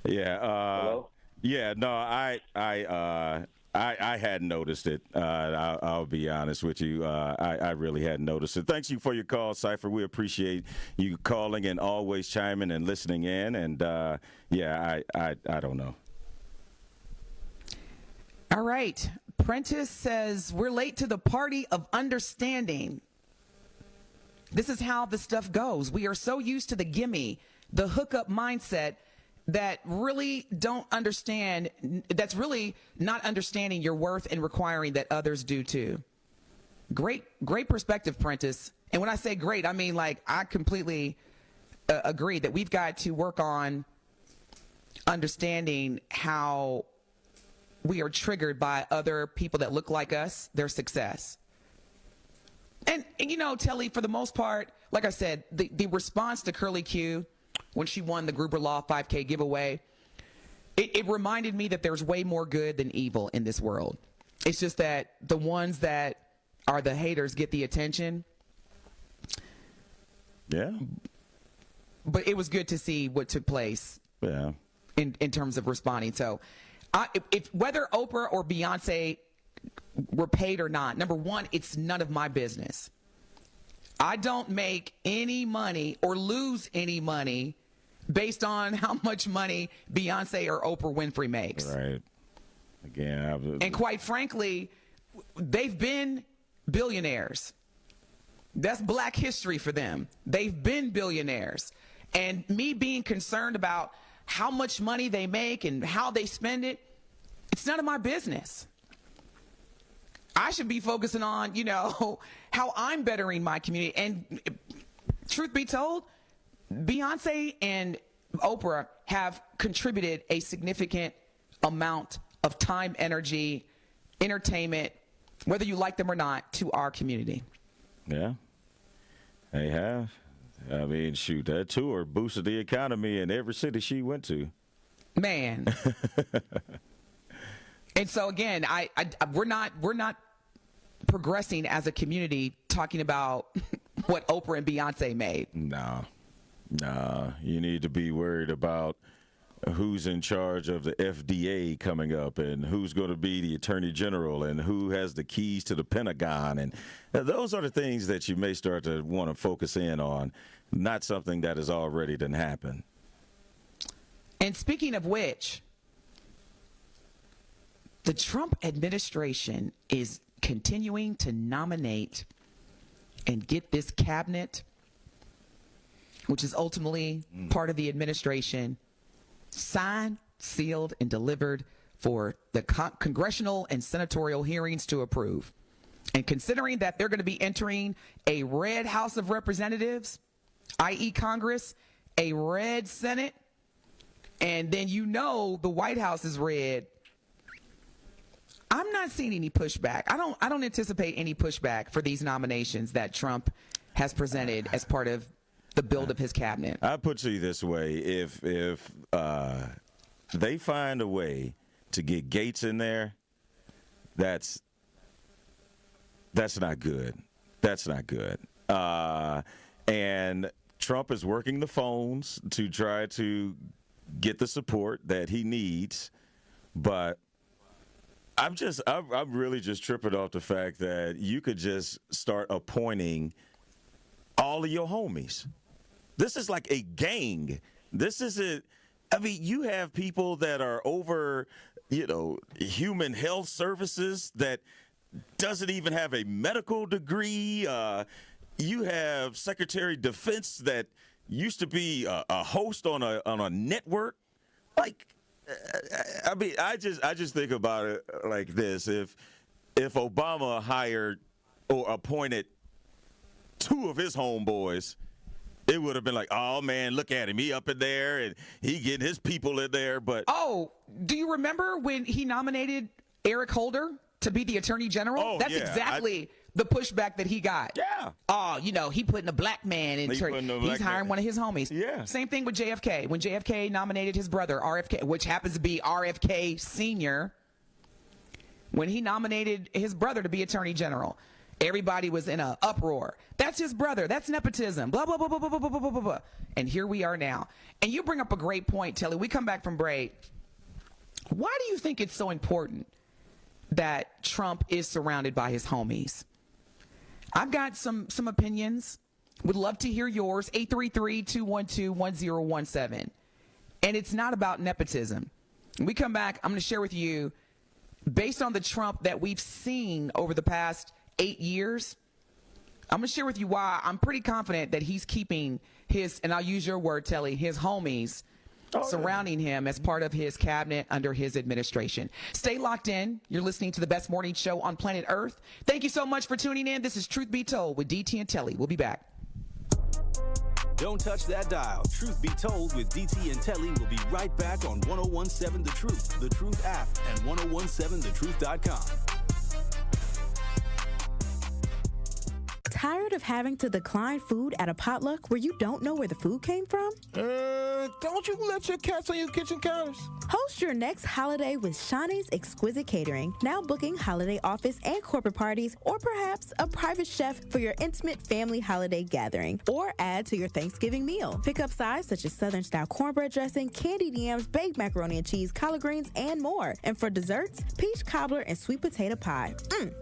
Yeah. Hello? Yeah. No, I hadn't noticed it. I'll be honest with you. I really hadn't noticed it. Thanks you for your call, Cypher. We appreciate you calling and always chiming and listening in. And yeah, I don't know. All right. Prentice says, we're late to the party of understanding. This is how the stuff goes. We are so used to the gimme, the hookup mindset that really don't understand, that's really not understanding your worth and requiring that others do too. Great perspective, Prentice. And when I say great, I mean, like, I completely agree that we've got to work on understanding how we are triggered by other people that look like us, their success. And you know, Telly, for the most part, like I said, the response to Curly Q when she won the Gruber Law 5K giveaway, it reminded me that there's way more good than evil in this world. It's just that the ones that are the haters get the attention. Yeah. But it was good to see what took place. Yeah. In terms of responding. So if whether Oprah or Beyonce were paid or not, number one, it's none of my business. I don't make any money or lose any money based on how much money Beyonce or Oprah Winfrey makes. Right. Again, and quite frankly, they've been billionaires. That's black history for them. They've been billionaires. And me being concerned about how much money they make and how they spend it, it's none of my business. I should be focusing on, you know, how I'm bettering my community. And truth be told, Beyonce and Oprah have contributed a significant amount of time, energy, entertainment, whether you like them or not, to our community. Yeah, they have. I mean, shoot, that tour boosted the economy in every city she went to. Man. And so again, we're not progressing as a community talking about what Oprah and Beyonce made. No, you need to be worried about who's in charge of the FDA coming up, and who's going to be the Attorney General, and who has the keys to the Pentagon. And those are the things that you may start to want to focus in on, not something that has already done happened. And speaking of which, the Trump administration is continuing to nominate and get this cabinet, which is ultimately part of the administration, signed, sealed, and delivered for the congressional and senatorial hearings to approve. And considering that they're going to be entering a red House of Representatives, i.e. Congress, a red Senate, and then the White House is red, I'm not seeing any pushback. I don't anticipate any pushback for these nominations that Trump has presented as part of the build of his cabinet. I put it to you this way: if they find a way to get Gates in there, that's not good. That's not good. And Trump is working the phones to try to get the support that he needs, but I'm really just tripping off the fact that you could just start appointing all of your homies. This is like a gang. This isn't, I mean, you have people that are over, human health services that doesn't even have a medical degree. You have Secretary of Defense that used to be a host on a network. Like, I mean, I just think about it like this: if Obama hired or appointed two of his homeboys, it would have been like, oh man, look at him, he up in there and he getting his people in there. But do you remember when he nominated Eric Holder to be the Attorney General? That's exactly the pushback that he got. Yeah. He putting a black man in church. He's hiring one of his homies. Yeah. Same thing with JFK. When JFK nominated his brother, RFK, which happens to be RFK Sr., when he nominated his brother to be Attorney General, everybody was in an uproar. That's his brother. That's nepotism. Blah, blah, blah, blah, blah, blah, blah, blah, blah. And here we are now. And you bring up a great point, Telly. We come back from break. Why do you think it's so important that Trump is surrounded by his homies? I've got some opinions. Would love to hear yours. 833-212-1017. And it's not about nepotism. When we come back, I'm going to share with you, based on the Trump that we've seen over the past 8 years, I'm going to share with you why I'm pretty confident that he's keeping his, and I'll use your word, Telly, his homies surrounding him as part of his cabinet under his administration. Stay locked in. You're listening to the best morning show on planet Earth. Thank you so much for tuning in. This is Truth Be Told with DT and Telly. We'll be back. Don't touch that dial. Truth Be Told with DT and Telly will be right back on 1017 The Truth, The Truth app, and 1017thetruth.com. Tired of having to decline food at a potluck where you don't know where the food came from? Don't you let your cats on your kitchen counters? Host your next holiday with Shawnee's Exquisite Catering, now booking holiday office and corporate parties, or perhaps a private chef for your intimate family holiday gathering, or add to your Thanksgiving meal. Pick up sides such as Southern-style cornbread dressing, candied yams, baked macaroni and cheese, collard greens, and more. And for desserts, peach cobbler and sweet potato pie.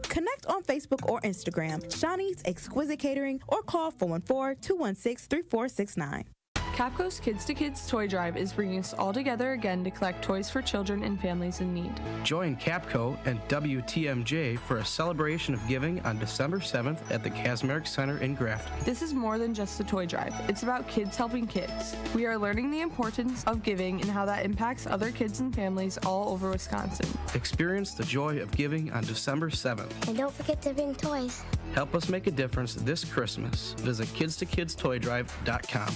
Connect on Facebook or Instagram, Shawnee's Exquisite Catering, or call 414-216-3469. Capco's Kids to Kids Toy Drive is bringing us all together again to collect toys for children and families in need. Join Capco and WTMJ for a celebration of giving on December 7th at the Kazmarek Center in Grafton. This is more than just a toy drive. It's about kids helping kids. We are learning the importance of giving and how that impacts other kids and families all over Wisconsin. Experience the joy of giving on December 7th. And don't forget to bring toys. Help us make a difference this Christmas. Visit kidstoKidstoydrive.com.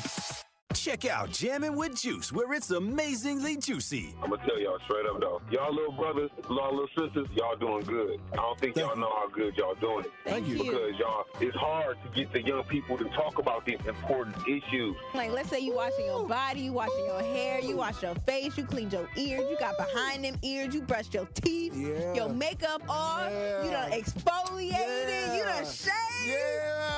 Check out Jammin' with Juice, where it's amazingly juicy. I'm gonna tell y'all straight up though, y'all little brothers, y'all little sisters, y'all doing good. I don't think y'all know how good y'all doing it. Thank you. Because y'all, it's hard to get the young people to talk about these important issues. Like, let's say you washing your body, you washing your hair, you wash your face, you cleaned your ears, you got behind them ears, you brushed your teeth, your makeup off, you done exfoliated, you done shaved.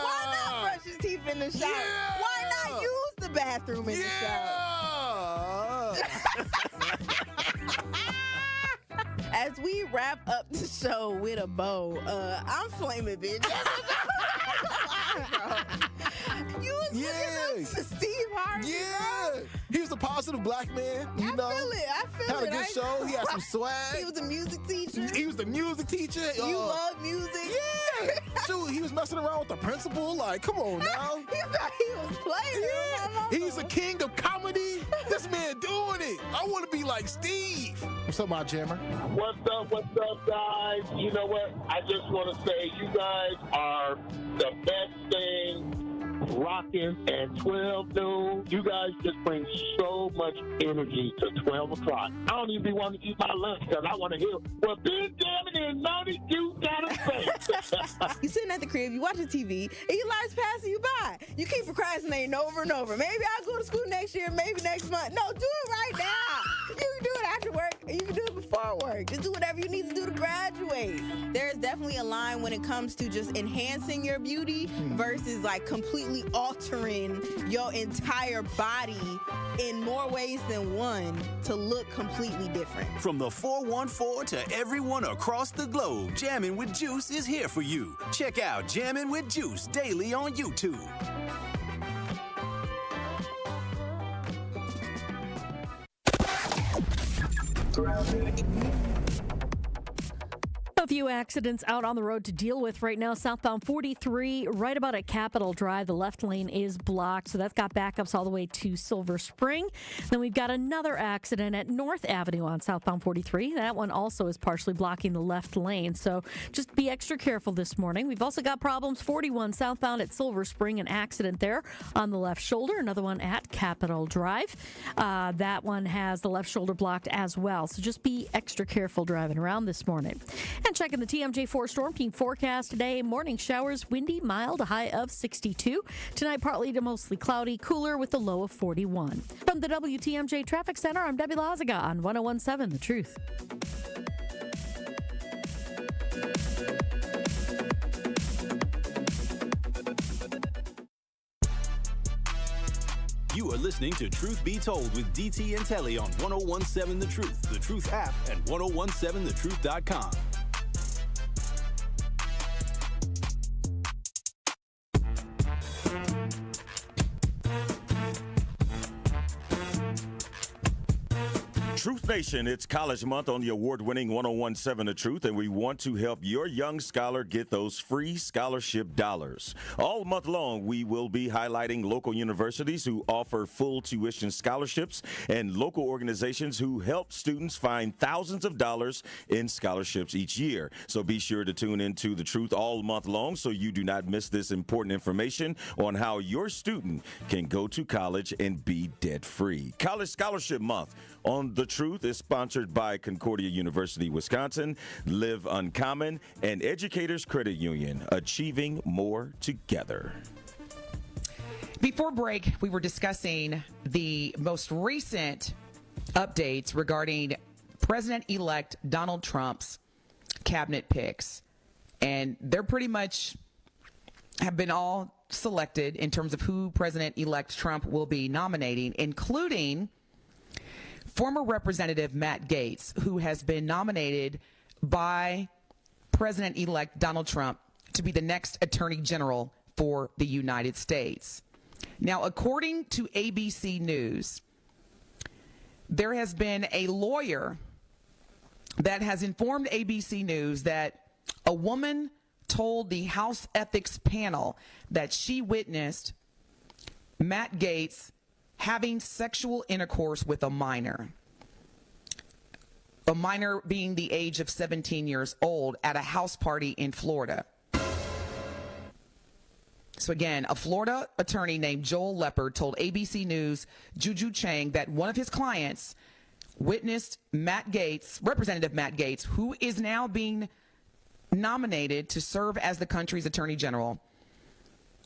Why not brush your teeth in the shower? Why not use the bathroom in the shower? does. As we wrap up the show with a bow, I'm flaming, bitch. You was looking up to Steve Harvey. Yeah. Bro. He was a positive black man, you know. I feel it. Had a good show. He had some swag. He was a music teacher. He was the music teacher. You love music. Yeah. Shoot, he was messing around with the principal. Like, come on now. He thought he was playing. Yeah. He's a king of comedy. This man doing it. I want to be like Steve. What's up, my jammer? What's up, guys? You know what? I just want to say you guys are the best thing rocking at 12 noon. You guys just bring so much energy to 12 o'clock. I don't even be wanting to eat my lunch because I want to hear what Big Jamming and Naughty Juice got to say. You sitting at the crib, you watching TV, and your life's passing you by. You keep procrastinating over and over. Maybe I'll go to school next year, maybe next month. No, do it right now. You can do it after work, and you can do it before work. Just do whatever you need to do to graduate. There's definitely a line when it comes to just enhancing your beauty versus like completely altering your entire body in more ways than one to look completely different. From the 414 to everyone across the globe, Jammin' with Juice is here for you. Check out Jammin' with Juice daily on YouTube. A few accidents out on the road to deal with right now. Southbound 43, right about at Capitol Drive. The left lane is blocked, so that's got backups all the way to Silver Spring. Then we've got another accident at North Avenue on southbound 43. That one also is partially blocking the left lane, so just be extra careful this morning. We've also got problems 41 southbound at Silver Spring, an accident there on the left shoulder. Another one at Capitol Drive. That one has the left shoulder blocked as well, so just be extra careful driving around this morning. And checking the TMJ4 Storm Team forecast today. Morning showers, windy, mild, a high of 62. Tonight, partly to mostly cloudy, cooler with a low of 41. From the WTMJ Traffic Center, I'm Debbie Lazaga on 101.7 The Truth. You are listening to Truth Be Told with DT and Telly on 101.7 The Truth app, and 1017thetruth.com. Truth Nation, it's College Month on the award-winning 101.7 The Truth, and we want to help your young scholar get those free scholarship dollars. All month long, we will be highlighting local universities who offer full tuition scholarships and local organizations who help students find thousands of dollars in scholarships each year. So be sure to tune into The Truth all month long so you do not miss this important information on how your student can go to college and be debt-free. College Scholarship Month on The Truth is sponsored by Concordia University, Wisconsin, Live Uncommon, and Educators Credit Union, achieving more together. Before break, we were discussing the most recent updates regarding President-elect Donald Trump's cabinet picks. And they're pretty much have been all selected in terms of who President-elect Trump will be nominating, including former Representative Matt Gaetz, who has been nominated by President-elect Donald Trump to be the next Attorney General for the United States. Now, according to ABC News, there has been a lawyer that has informed ABC News that a woman told the House Ethics Panel that she witnessed Matt Gaetz having sexual intercourse with a minor being the age of 17 years old at a house party in Florida. So again, a Florida attorney named Joel Leopard told ABC News' Juju Chang that one of his clients witnessed Matt Gaetz, Representative Matt Gaetz, who is now being nominated to serve as the country's attorney general,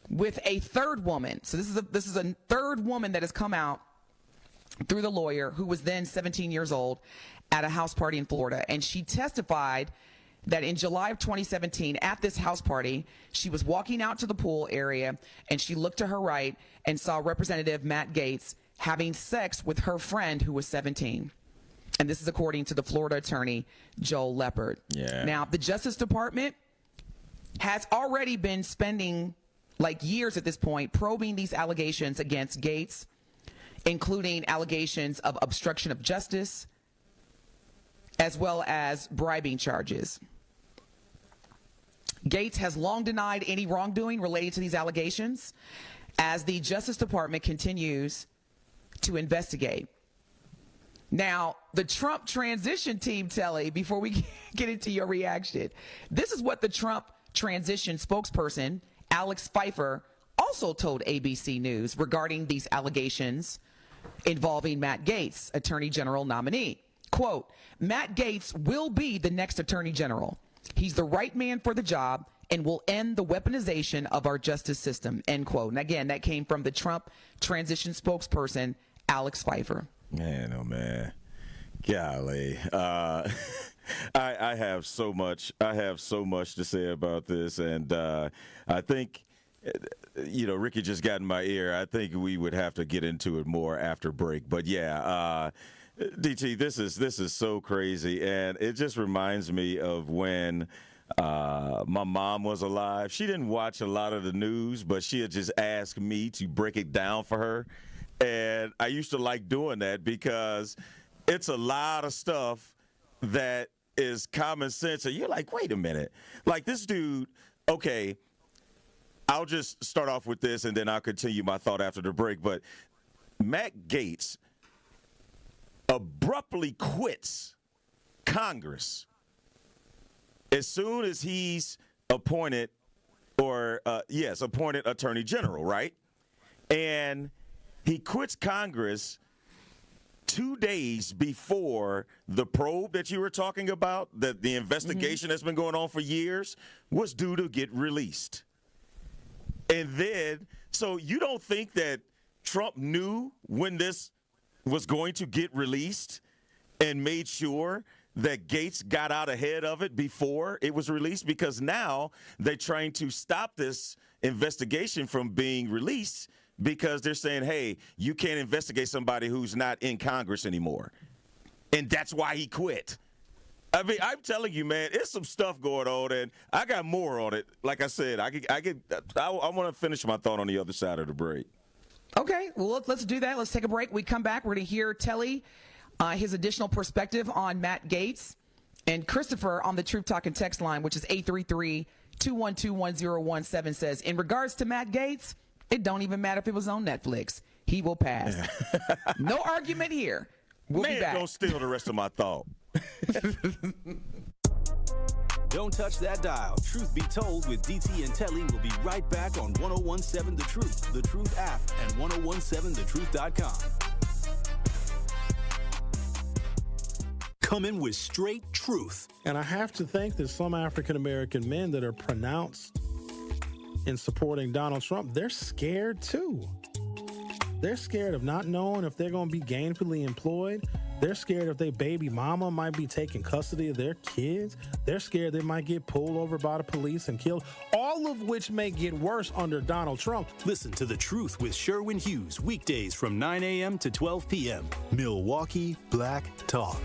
with a third woman. So this is a third woman that has come out through the lawyer, who was then 17 years old, at a house party in Florida. And she testified that in July of 2017, at this house party, she was walking out to the pool area and she looked to her right and saw Representative Matt Gaetz having sex with her friend who was 17. And this is according to the Florida attorney, Joel Leppard. Yeah. Now, the Justice Department has already been spending like years at this point probing these allegations against Gates, including allegations of obstruction of justice, as well as bribing charges. Gates has long denied any wrongdoing related to these allegations as the Justice Department continues to investigate. Now, the Trump transition team, Telly, before we get into your reaction, this is what the Trump transition spokesperson, Alex Pfeiffer, also told ABC News regarding these allegations involving Matt Gaetz, Attorney General nominee. Quote, Matt Gaetz will be the next Attorney General. He's the right man for the job and will end the weaponization of our justice system, end quote. And again, that came from the Trump transition spokesperson, Alex Pfeiffer. Man, oh man, golly. I have so much to say about this, and I think, Ricky just got in my ear. I think we would have to get into it more after break. But yeah, DT, this is so crazy, and it just reminds me of when my mom was alive. She didn't watch a lot of the news, but she had just asked me to break it down for her. And I used to like doing that because it's a lot of stuff that is common sense. And you're like, wait a minute. Like this dude, okay, I'll just start off with this and then I'll continue my thought after the break. But Matt Gaetz abruptly quits Congress as soon as he's appointed Attorney General, right? And he quits Congress 2 days before the probe that you were talking about, that the investigation that's been going on for years, was due to get released. And then, so you don't think that Trump knew when this was going to get released and made sure that Gaetz got out ahead of it before it was released? Because now they're trying to stop this investigation from being released because they're saying, hey, you can't investigate somebody who's not in Congress anymore. And that's why he quit. I mean, I'm telling you, man, it's some stuff going on, and I got more on it. Like I said, I want to finish my thought on the other side of the break. Okay, well, let's do that. Let's take a break. We come back. We're going to hear Telly, his additional perspective on Matt Gaetz, and Christopher on the Truth Talking text line, which is 833-212-1017, says, in regards to Matt Gaetz, it don't even matter if it was on Netflix. He will pass. No argument here. We'll be back. Don't steal the rest of my thought. Don't touch that dial. Truth Be Told with DT and Telly will be right back on 1017 The Truth, The Truth app, and 1017thetruth.com. Coming with straight truth. And I have to think that some African-American men that are pronounced in supporting Donald Trump, they're scared too. They're scared of not knowing if they're going to be gainfully employed. They're scared if their baby mama might be taking custody of their kids. They're scared they might get pulled over by the police and killed, all of which may get worse under Donald Trump. Listen to The Truth with Sherwin Hughes, weekdays from 9 a.m. to 12 p.m. Milwaukee Black Talk.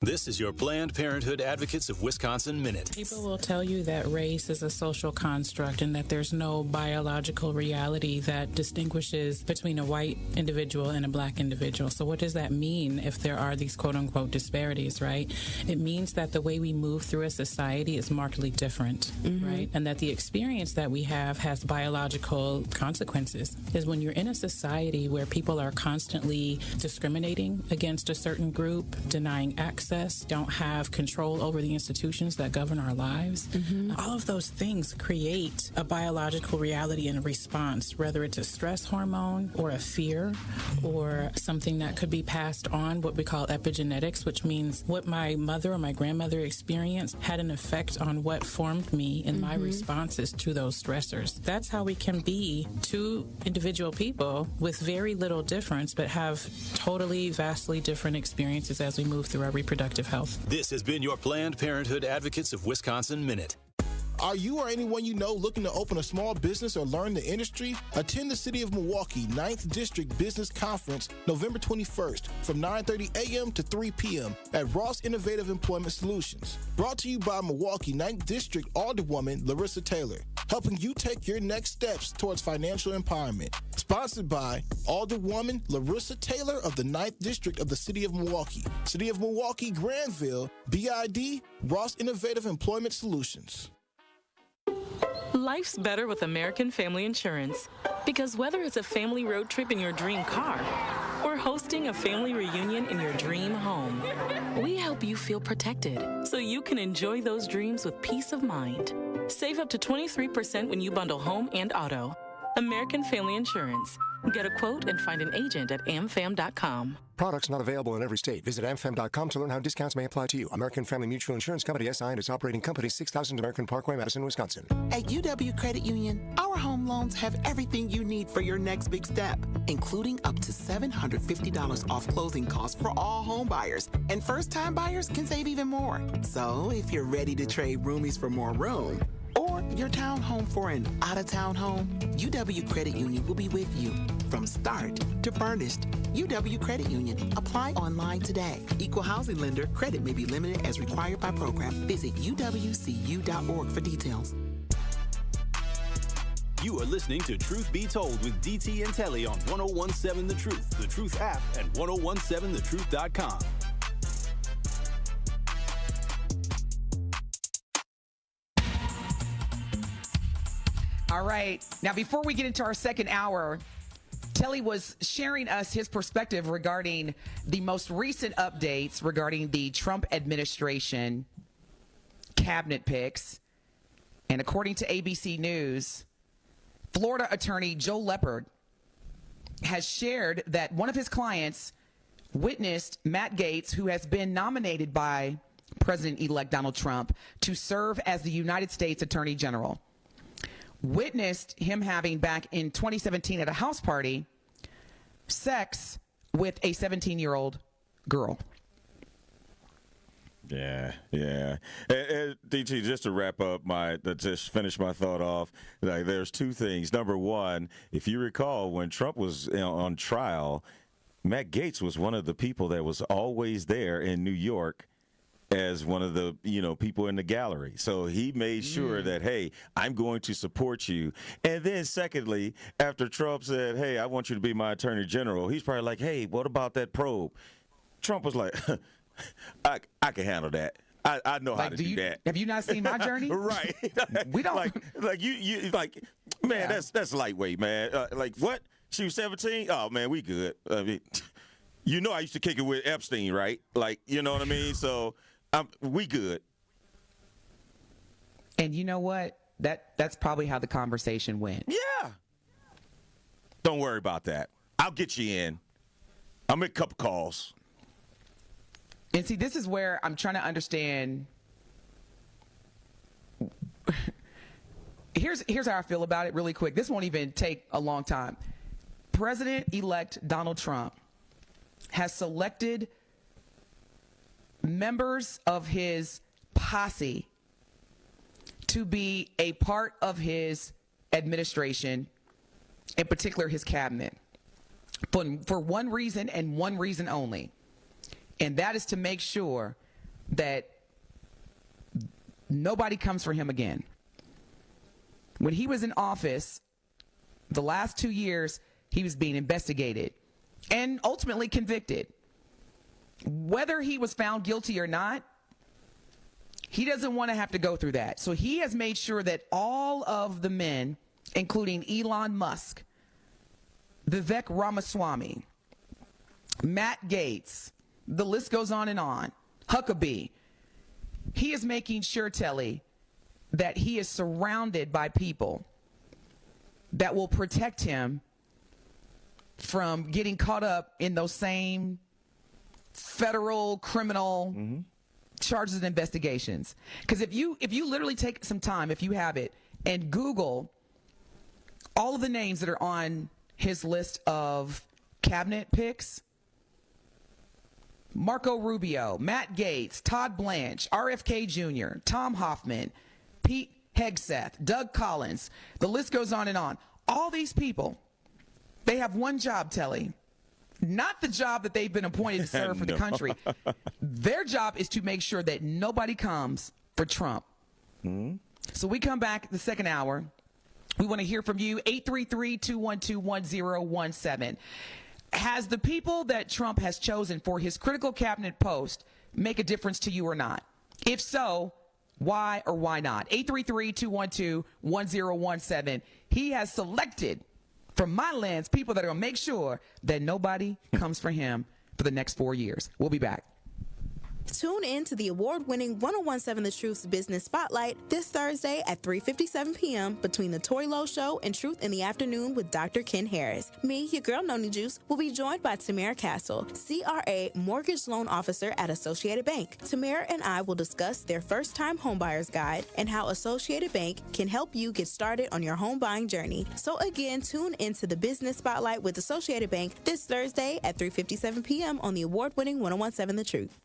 This is your Planned Parenthood Advocates of Wisconsin Minute. People will tell you that race is a social construct and that there's no biological reality that distinguishes between a white individual and a black individual. So what does that mean if there are these quote-unquote disparities, right? It means that the way we move through a society is markedly different, right? And that the experience that we have has biological consequences. Is when you're in a society where people are constantly discriminating against a certain group, denying access, don't have control over the institutions that govern our lives. All of those things create a biological reality and a response, whether it's a stress hormone or a fear or something that could be passed on, what we call epigenetics, which means what my mother or my grandmother experienced had an effect on what formed me in my responses to those stressors. That's how we can be two individual people with very little difference, but have totally, vastly different experiences as we move through our reproductive health. This has been your Planned Parenthood Advocates of Wisconsin Minute. Are you or anyone you know looking to open a small business or learn the industry? Attend the City of Milwaukee 9th District Business Conference November 21st from 9:30 a.m. to 3 p.m. at Ross Innovative Employment Solutions. Brought to you by Milwaukee 9th District Alderwoman Larissa Taylor, helping you take your next steps towards financial empowerment. Sponsored by Alderwoman Larissa Taylor of the 9th District of the City of Milwaukee. City of Milwaukee, Granville, BID, Ross Innovative Employment Solutions. Life's better with American Family Insurance. Because whether it's a family road trip in your dream car or hosting a family reunion in your dream home, we help you feel protected so you can enjoy those dreams with peace of mind. Save up to 23% when you bundle home and auto. American Family Insurance. Get a quote and find an agent at amfam.com. Products not available in every state. Visit amfam.com to learn how discounts may apply to you. American Family Mutual Insurance Company, SI, and its operating company, 6000 American Parkway, Madison, Wisconsin. At UW Credit Union, our home loans have everything you need for your next big step, including up to $750 off closing costs for all home buyers. And first-time buyers can save even more. So if you're ready to trade roomies for more room, or your townhome for an out-of-town home, UW Credit Union will be with you from start to furnished. UW Credit Union. Apply online today. Equal housing lender. Credit may be limited as required by program. Visit uwcu.org for details. You are listening to Truth Be Told with DT and Telly on 1017 The Truth, The Truth app, and 1017thetruth.com. All right. Now, before we get into our second hour, Telly was sharing us his perspective regarding the most recent updates regarding the Trump administration cabinet picks. And according to ABC News, Florida attorney Joe Leppard has shared that one of his clients witnessed Matt Gaetz, who has been nominated by President-elect Donald Trump to serve as the United States Attorney General, witnessed him having back in 2017 at a house party sex with a 17-year-old girl. Yeah. And DT, just to wrap up just finish my thought off, like there's two things. Number one, if you recall, when Trump was on trial, Matt Gaetz was one of the people that was always there in New York as one of the people in the gallery. So he made sure that, hey, I'm going to support you. And then secondly, after Trump said, hey, I want you to be my attorney general, he's probably like, hey, what about that probe? Trump was like, I can handle that. I know how to do that. Have you not seen my journey? Right. We don't like you man, yeah. that's lightweight, man. Like what? She was 17? Oh man, we good. I mean, I used to kick it with Epstein, right? Like, you know what I mean? So we good. And you know what? That's probably how the conversation went. Yeah. Don't worry about that. I'll get you in. I'll make a couple calls. And see, this is where I'm trying to understand. Here's how I feel about it really quick. This won't even take a long time. President-elect Donald Trump has selected members of his posse to be a part of his administration, in particular his cabinet, for one reason and one reason only. And that is to make sure that nobody comes for him again. When he was in office, the last 2 years, he was being investigated and ultimately convicted. Whether he was found guilty or not, he doesn't want to have to go through that. So he has made sure that all of the men, including Elon Musk, Vivek Ramaswamy, Matt Gaetz, the list goes on, Huckabee, he is making sure, Telly, that he is surrounded by people that will protect him from getting caught up in those same federal criminal charges and investigations. Because if you literally take some time, if you have it, and Google all of the names that are on his list of cabinet picks, Marco Rubio, Matt Gaetz, Todd Blanche, RFK Jr., Tom Hoffman, Pete Hegseth, Doug Collins. The list goes on and on. All these people, they have one job, Telly. Not the job that they've been appointed to serve for the country. Their job is to make sure that nobody comes for Trump. So we come back the second hour. We want to hear from you. 833-212-1017. Has the people that Trump has chosen for his critical cabinet post make a difference to you or not? If so, why or why not? 833-212-1017. He has selected, from my lens, people that are going to make sure that nobody comes for him for the next 4 years. We'll be back. Tune in to the award-winning 1017 The Truth's Business Spotlight this Thursday at 3:57 p.m. between The Tori Lowe Show and Truth in the Afternoon with Dr. Ken Harris. Me, your girl Noni Juice, will be joined by Tamara Castle, CRA Mortgage Loan Officer at Associated Bank. Tamara and I will discuss their first-time homebuyer's guide and how Associated Bank can help you get started on your home buying journey. So again, tune into the Business Spotlight with Associated Bank this Thursday at 3:57 p.m. on the award-winning 1017 The Truth.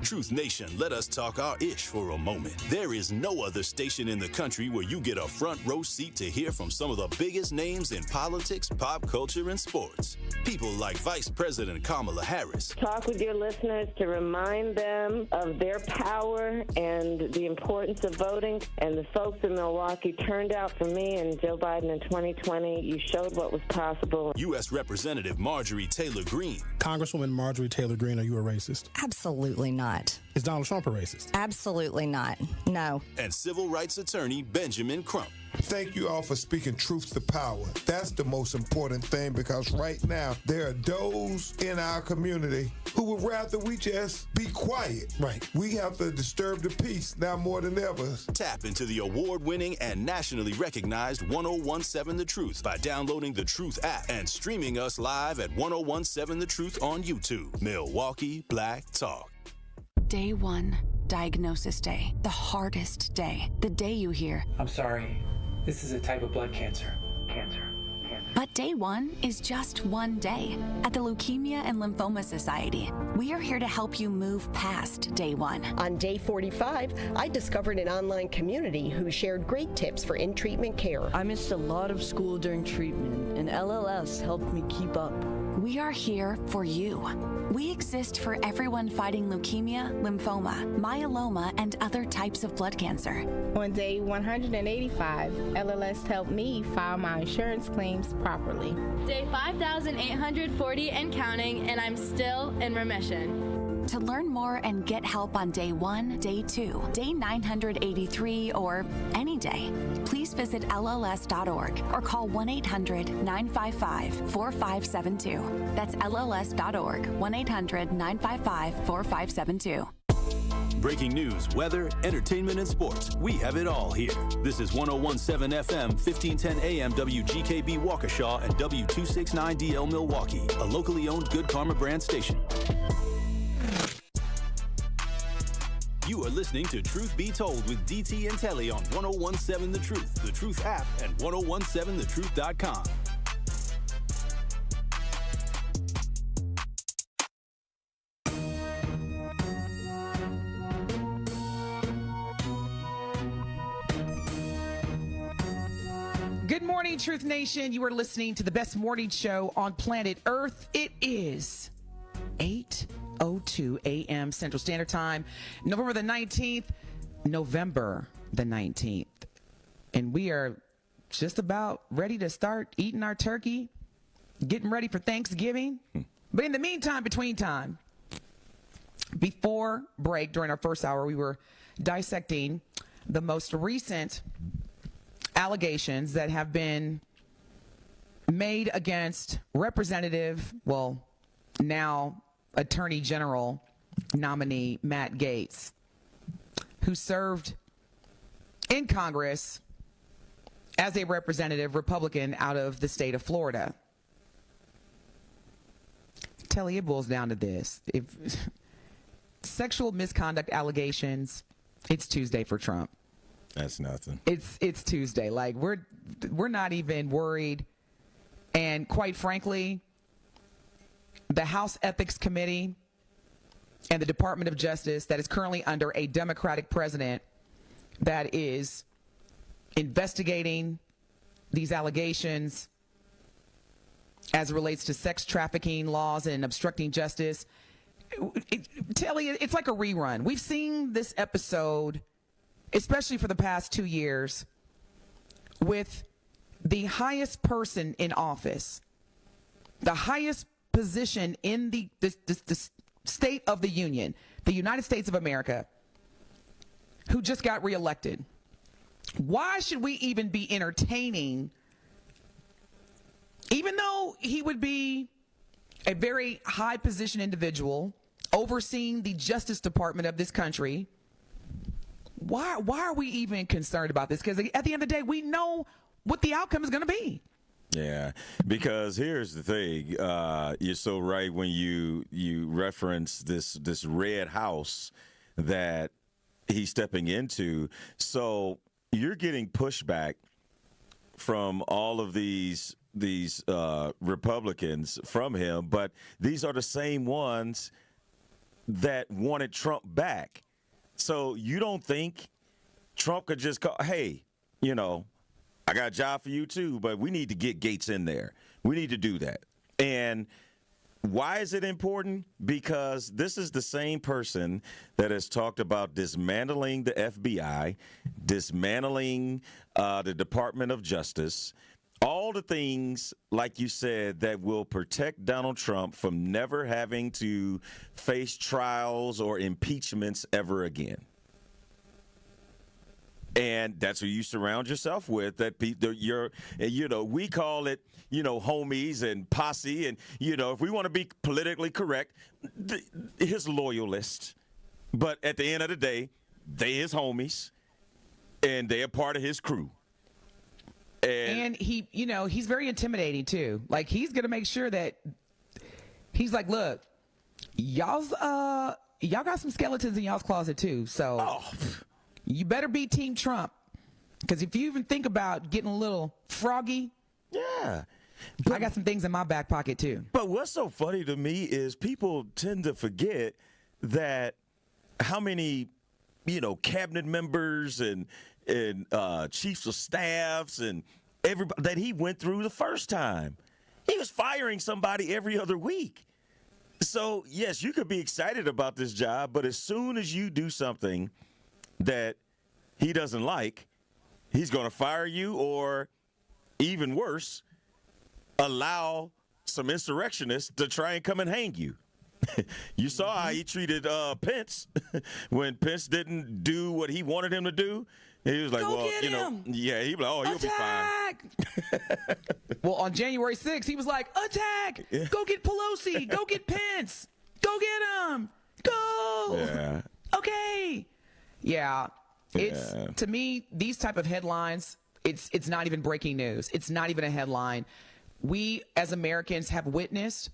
Truth Nation, let us talk our ish for a moment. There is no other station in the country where you get a front row seat to hear from some of the biggest names in politics, pop culture, and sports. People like Vice President Kamala Harris. Talk with your listeners to remind them of their power and the importance of voting. And the folks in Milwaukee turned out for me and Joe Biden in 2020. You showed what was possible. U.S. Representative Marjorie Taylor Greene. Congresswoman Marjorie Taylor Greene, are you a racist? Absolutely not. Is Donald Trump a racist? Absolutely not. No. And civil rights attorney Benjamin Crump. Thank you all for speaking truth to power. That's the most important thing, because right now there are those in our community who would rather we just be quiet. Right. We have to disturb the peace now more than ever. Tap into the award-winning and nationally recognized 1017 The Truth by downloading the Truth app and streaming us live at 1017 The Truth on YouTube. Milwaukee Black Talk. Day one, diagnosis day. The hardest day. The day you hear, I'm sorry, this is a type of blood cancer. But day one is just one day. At the Leukemia and Lymphoma Society, we are here to help you move past day one. On day 45, I discovered an online community who shared great tips for in-treatment care. I missed a lot of school during treatment, and LLS helped me keep up. We are here for you. We exist for everyone fighting leukemia, lymphoma, myeloma, and other types of blood cancer. On day 185, LLS helped me file my insurance claims properly. Day 5,840 and counting, and I'm still in remission. To learn more and get help on day 1, day 2, day 983, or any day, please visit LLS.org or call 1-800-955-4572. That's LLS.org, 1-800-955-4572. Breaking news, weather, entertainment, and sports. We have it all here. This is 1017 FM, 1510 AM WGKB Waukesha and W269DL Milwaukee, a locally owned Good Karma brand station. You are listening to Truth Be Told with DT and Telly on 1017 The Truth, The Truth app, and 1017thetruth.com. Good morning, Truth Nation. You are listening to the best morning show on planet Earth. It is 8:02 a.m. Central Standard Time, November the 19th. And we are just about ready to start eating our turkey, getting ready for Thanksgiving. But in the meantime, between time, before break, during our first hour, we were dissecting the most recent allegations that have been made against Representative, well, now Attorney General nominee Matt Gaetz, who served in Congress as a representative Republican out of the state of Florida. Telly, it boils down to this. If sexual misconduct allegations, it's Tuesday for Trump. That's nothing. It's Tuesday. Like, we're not even worried. And quite frankly, the House Ethics Committee and the Department of Justice that is currently under a Democratic president that is investigating these allegations as it relates to sex trafficking laws and obstructing justice. Telly, it's like a rerun. We've seen this episode, especially for the past 2 years, with the highest person in office, the highest position in the State of the Union, the United States of America, who just got reelected. Why should we even be entertaining, even though he would be a very high position individual overseeing the Justice Department of this country? Why are we even concerned about this? Because at the end of the day, we know what the outcome is going to be. Yeah, because here's the thing. You're so right when you reference this red house that he's stepping into. So you're getting pushback from all of these Republicans from him, but these are the same ones that wanted Trump back. So you don't think Trump could just call, hey, I got a job for you too, but we need to get Gates in there. We need to do that. And why is it important? Because this is the same person that has talked about dismantling the FBI, dismantling the Department of Justice, all the things, like you said, that will protect Donald Trump from never having to face trials or impeachments ever again. And that's who you surround yourself with. That we call it, homies and posse. And, if we want to be politically correct, his loyalists. But at the end of the day, they his homies, and they're part of his crew. And he, he's very intimidating too. Like, he's going to make sure that he's like, look, y'all got some skeletons in y'all's closet too. So you better be Team Trump. Because if you even think about getting a little froggy, yeah, I got some things in my back pocket too. But what's so funny to me is people tend to forget that how many, cabinet members and chiefs of staffs and everybody that he went through the first time. He was firing somebody every other week. So, yes, you could be excited about this job, but as soon as you do something that he doesn't like, he's going to fire you, or even worse, allow some insurrectionists to try and come and hang you. You saw how he treated Pence when Pence didn't do what he wanted him to do. He was like, yeah, he was like, he'll attack! Be fine. Well, on January 6th, he was like, attack! Yeah. Go get Pelosi! Go get Pence! Go get him! Go! Yeah. Okay. Yeah. It's to me, these type of headlines, it's not even breaking news. It's not even a headline. We as Americans have witnessed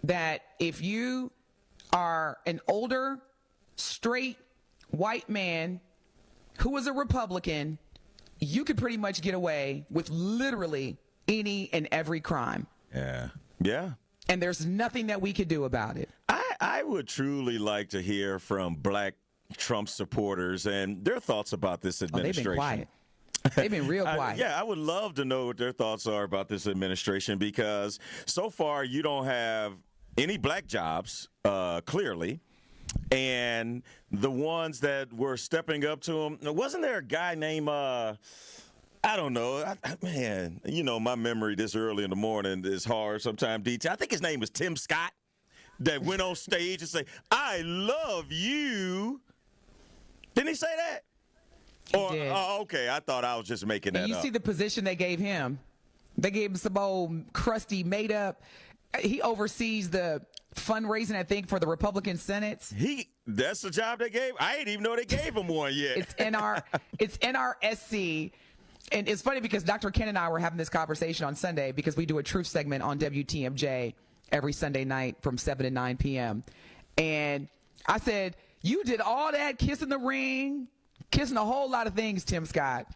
that if you are an older, straight, white man who is a Republican, you could pretty much get away with literally any and every crime. Yeah. Yeah. And there's nothing that we could do about it. I would truly like to hear from black Trump supporters and their thoughts about this administration. They've been quiet. They've been real quiet. I would love to know what their thoughts are about this administration, because so far you don't have any black jobs, clearly. And the ones that were stepping up to him, wasn't there a guy named, I don't know, man, my memory this early in the morning is hard sometimes, DT. I think his name was Tim Scott, that went on stage and say, I love you. Didn't he say that? Okay, I thought I was just making that up. You see the position they gave him. They gave him some old crusty made up. He oversees the fundraising, I think, for the Republican Senate. That's the job they gave? I didn't even know they gave him one yet. It's NRSC. And it's funny because Dr. Ken and I were having this conversation on Sunday, because we do a truth segment on WTMJ every Sunday night from 7 to 9 p.m. And I said, you did all that kissing the ring, kissing a whole lot of things, Tim Scott.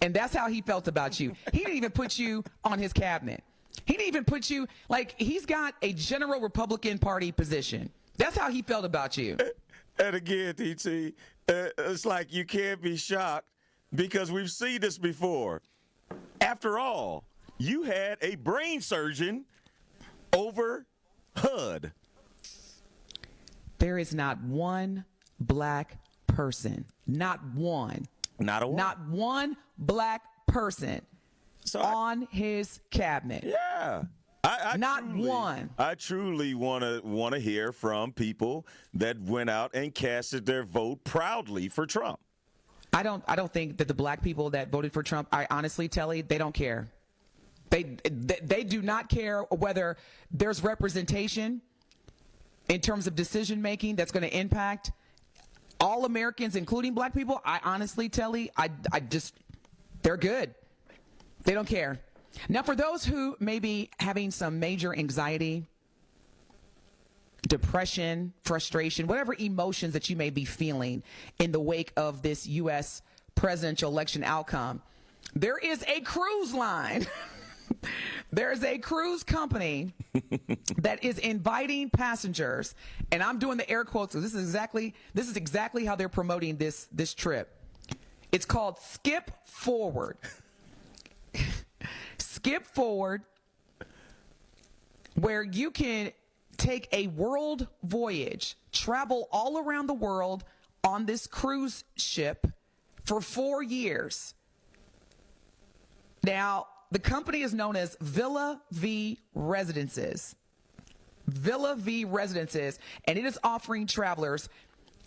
And that's how he felt about you. He didn't even put you on his cabinet. He didn't even put you, like, he's got a general Republican Party position. That's how he felt about you. And again, TT, it's like you can't be shocked because we've seen this before. After all, you had a brain surgeon over HUD. There is not one black person, not one black person on his cabinet. Yeah. I truly want to hear from people that went out and casted their vote proudly for Trump. I don't think that the black people that voted for Trump, I honestly, Telly, they don't care. They do not care whether there's representation in terms of decision making that's going to impact all Americans, including black people. I honestly, Telly, they're good. They don't care. Now, for those who may be having some major anxiety, depression, frustration, whatever emotions that you may be feeling in the wake of this U.S. presidential election outcome, there is a cruise line. There's a cruise company that is inviting passengers, and I'm doing the air quotes. So this is exactly how they're promoting this trip. It's called Skip Forward. Skip Forward, where you can take a world voyage, travel all around the world on this cruise ship for 4 years. Now, the company is known as Villa V Residences. Villa V Residences, and it is offering travelers,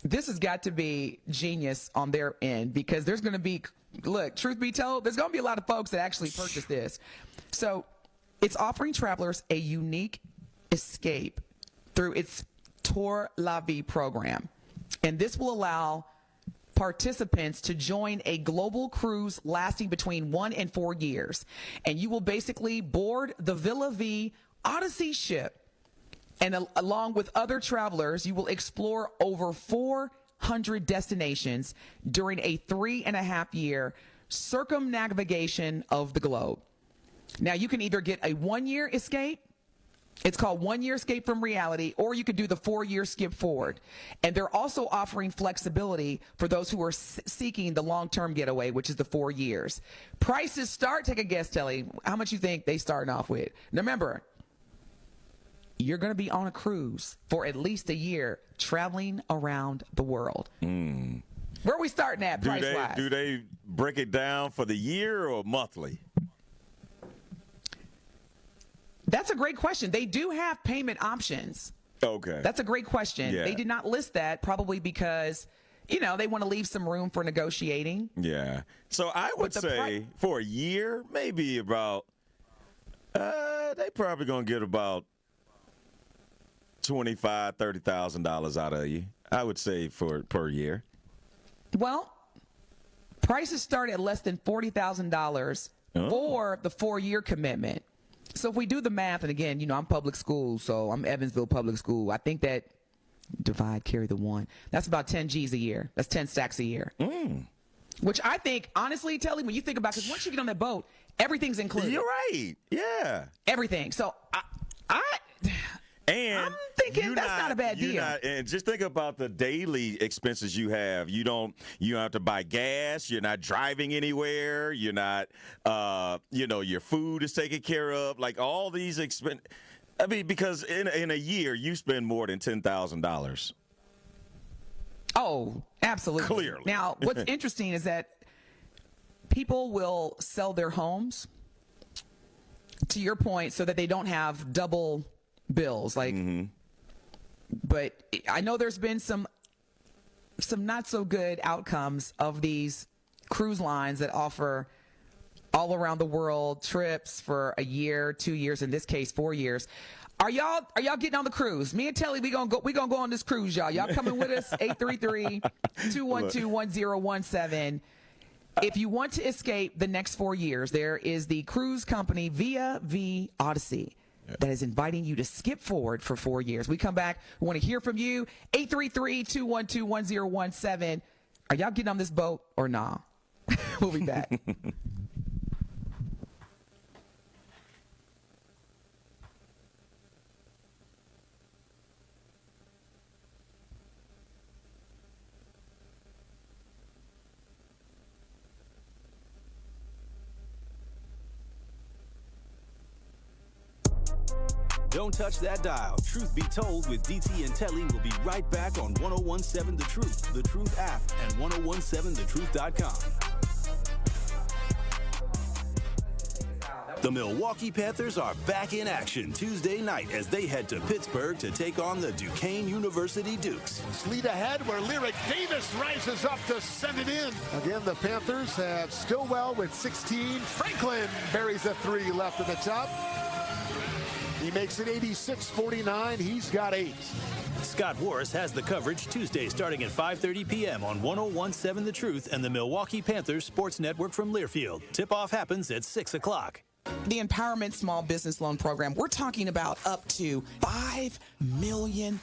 this has got to be genius on their end, because there's going to be, look, truth be told, there's going to be a lot of folks that actually purchase this. So it's offering travelers a unique escape through its Tour La Vie program. And this will allow participants to join a global cruise lasting between 1 and 4 years. And you will basically board the Villa V Odyssey ship. And along with other travelers, you will explore over 400 destinations during a 3.5-year circumnavigation of the globe. Now, you can either get a 1-year escape. It's called 1 year escape from reality, or you could do the 4-year skip forward. And they're also offering flexibility for those who are seeking the long-term getaway, which is the 4 years. Prices start, take a guess, Telly, how much you think they starting off with? Now, remember, you're going to be on a cruise for at least a year, traveling around the world. Where are we starting at price-wise? Do they break it down for the year or monthly? That's a great question. They do have payment options. Okay. That's a great question. Yeah. They did not list that, probably because, they want to leave some room for negotiating. Yeah. So I would say for a year, maybe about, they probably going to get about $25,000, $30,000 out of you, I would say, per year. Well, prices start at less than $40,000 for the 4-year commitment. So if we do the math, and again, I'm public school, so I'm Evansville Public School. I think that divide, carry the 1. That's about 10 G's a year. That's 10 stacks a year. Which I think, honestly, Telly, when you think about, because once you get on that boat, everything's included. You're right. Yeah. Everything. So I'm thinking that's not a bad deal. And just think about the daily expenses you have. You don't have to buy gas. You're not driving anywhere. You're not, your food is taken care of. Like all these expenses. I mean, because in a year, you spend more than $10,000. Oh, absolutely. Clearly. Now, what's interesting is that people will sell their homes, to your point, so that they don't have double bills, but I know there's been some not so good outcomes of these cruise lines that offer all around the world trips for a year, 2 years, in this case 4 years. Are y'all getting on the cruise? Me and Telly, we gonna go on this cruise, y'all. Y'all coming with us? 833-212-1017. If you want to escape the next 4 years, there is the cruise company Via V Odyssey that is inviting you to skip forward for 4 years. We come back. We want to hear from you. 833-212-1017. Are y'all getting on this boat or nah? We'll be back. Don't touch that dial. Truth Be Told with DT and Telly will be right back on 1017 The Truth, The Truth app, and 1017thetruth.com. The Milwaukee Panthers are back in action Tuesday night as they head to Pittsburgh to take on the Duquesne University Dukes. Lead ahead where Lyric Davis rises up to send it in. Again, the Panthers have Stillwell with 16. Franklin buries a 3 left at the top. He makes it 86-49. He's got 8. Scott Warris has the coverage Tuesday starting at 5:30 p.m. on 1017 The Truth and the Milwaukee Panthers Sports Network from Learfield. Tip-off happens at 6 o'clock. The Empowerment Small Business Loan Program, we're talking about up to $5 million,